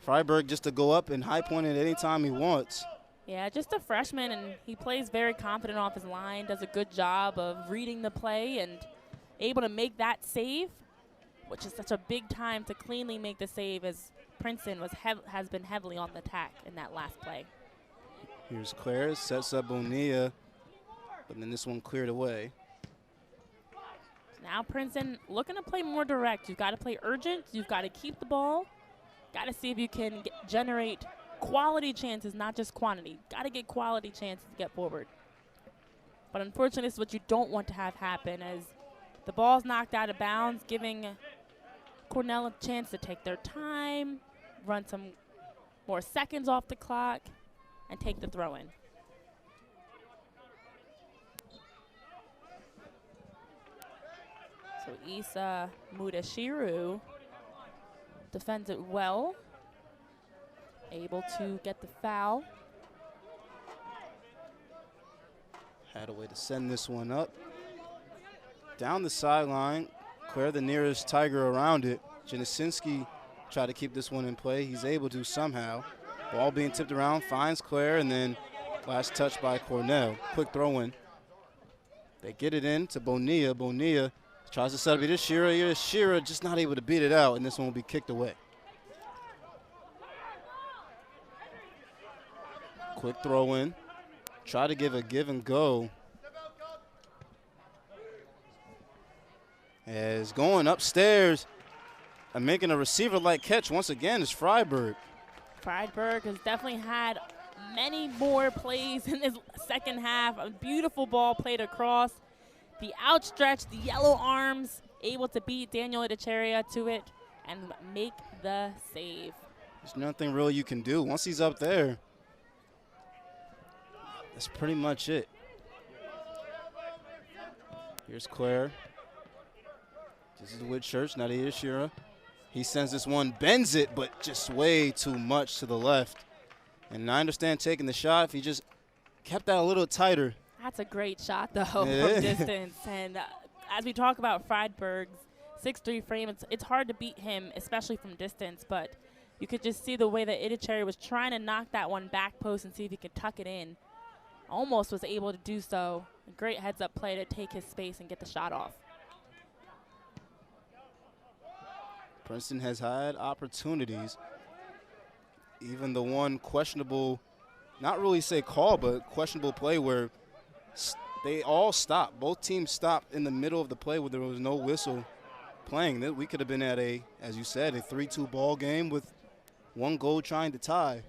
Freiberg, just to go up and high point it anytime he wants. Yeah, just a freshman, and he plays very confident off his line, does a good job of reading the play and able to make that save, which is such a big time to cleanly make the save, as Princeton has been heavily on the attack in that last play. Here's Claire, sets up Bonilla, but then this one cleared away. Now Princeton looking to play more direct. You've got to play urgent. You've got to keep the ball. Got to see if you can generate quality chances, not just quantity. Got to get quality chances to get forward. But unfortunately, this is what you don't want to have happen, as the ball's knocked out of bounds, giving Cornell a chance to take their time, run some more seconds off the clock, and take the throw in. So Isa Mudashiru defends it well, able to get the foul. Had a way to send this one up. Down the sideline, Claire the nearest Tiger around it. Jasinski tried to keep this one in play. He's able to somehow. Ball being tipped around, finds Claire, and then last touch by Cornell. Quick throw in. They get it in to Bonilla. Bonilla tries to set up Idashira. Idashira just not able to beat it out, and this one will be kicked away. Quick throw in. Try to give a give and go. As going upstairs and making a receiver-like catch once again is Freiberg. Freiberg has definitely had many more plays in this second half. A beautiful ball played across. the outstretched, the yellow arms, able to beat Daniel Itticheria to it and make the save. There's nothing really you can do. Once he's up there, that's pretty much it. Here's Claire. This is with Church, not Shira. He sends this one, bends it, but just way too much to the left. And I understand taking the shot. If he just kept that a little tighter. That's a great shot, though, from distance. And as we talk about Friedberg's 6'3" frame, it's hard to beat him, especially from distance. But you could just see the way that Itticheria was trying to knock that one back post and see if he could tuck it in. Almost was able to do so. A great heads-up play to take his space and get the shot off. Princeton has had opportunities. Even the one questionable, not really say call, but questionable play where they all stopped. Both teams stopped in the middle of the play where there was no whistle playing. We could have been at a, as you said, a 3-2 ball game with one goal trying to tie.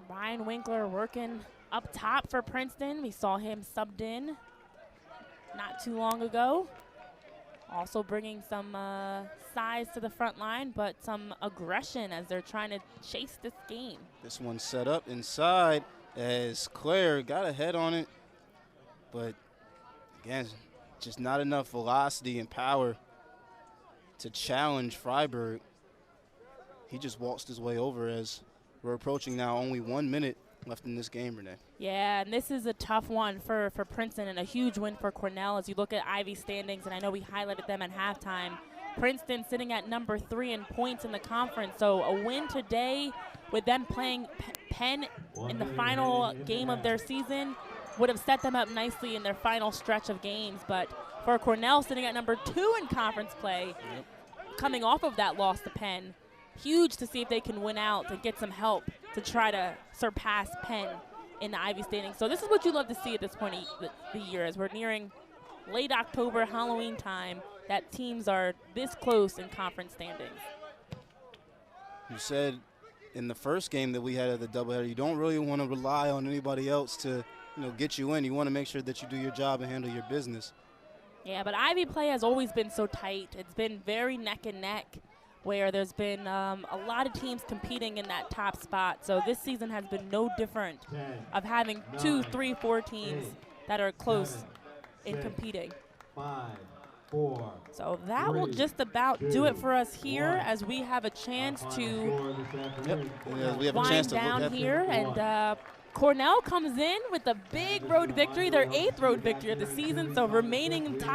Ryan Winkler working up top for Princeton. We saw him subbed in not too long ago. Also bringing some size to the front line, but some aggression as they're trying to chase this game. This one set up inside as Claire got a head on it, but again, just not enough velocity and power to challenge Freiberg. He just waltzed his way over as we're approaching now only 1 minute left in this game, Renee. Yeah, and this is a tough one for Princeton and a huge win for Cornell as you look at Ivy standings, and I know we highlighted them at halftime. Princeton sitting at number 3 in points in the conference, so a win today with them playing Penn in the final game of their season would have set them up nicely in their final stretch of games. But for Cornell sitting at number 2 in conference play, coming off of that loss to Penn, huge to see if they can win out and get some help to try to surpass Penn in the Ivy standings. So this is what you love to see at this point of the year as we're nearing late October, Halloween time, that teams are this close in conference standings. You said in the first game that we had at the doubleheader, you don't really want to rely on anybody else to get you in. You want to make sure that you do your job and handle your business. Yeah, but Ivy play has always been so tight. It's been very neck and neck, where there's been a lot of teams competing in that top spot. So this season has been no different of having 2, 3, 4 teams that are close in competing. 5, 4. So that will just about do it for us here as we have a chance to wind down here. And Cornell comes in with a big road victory, their 8th road victory of the season. So remaining top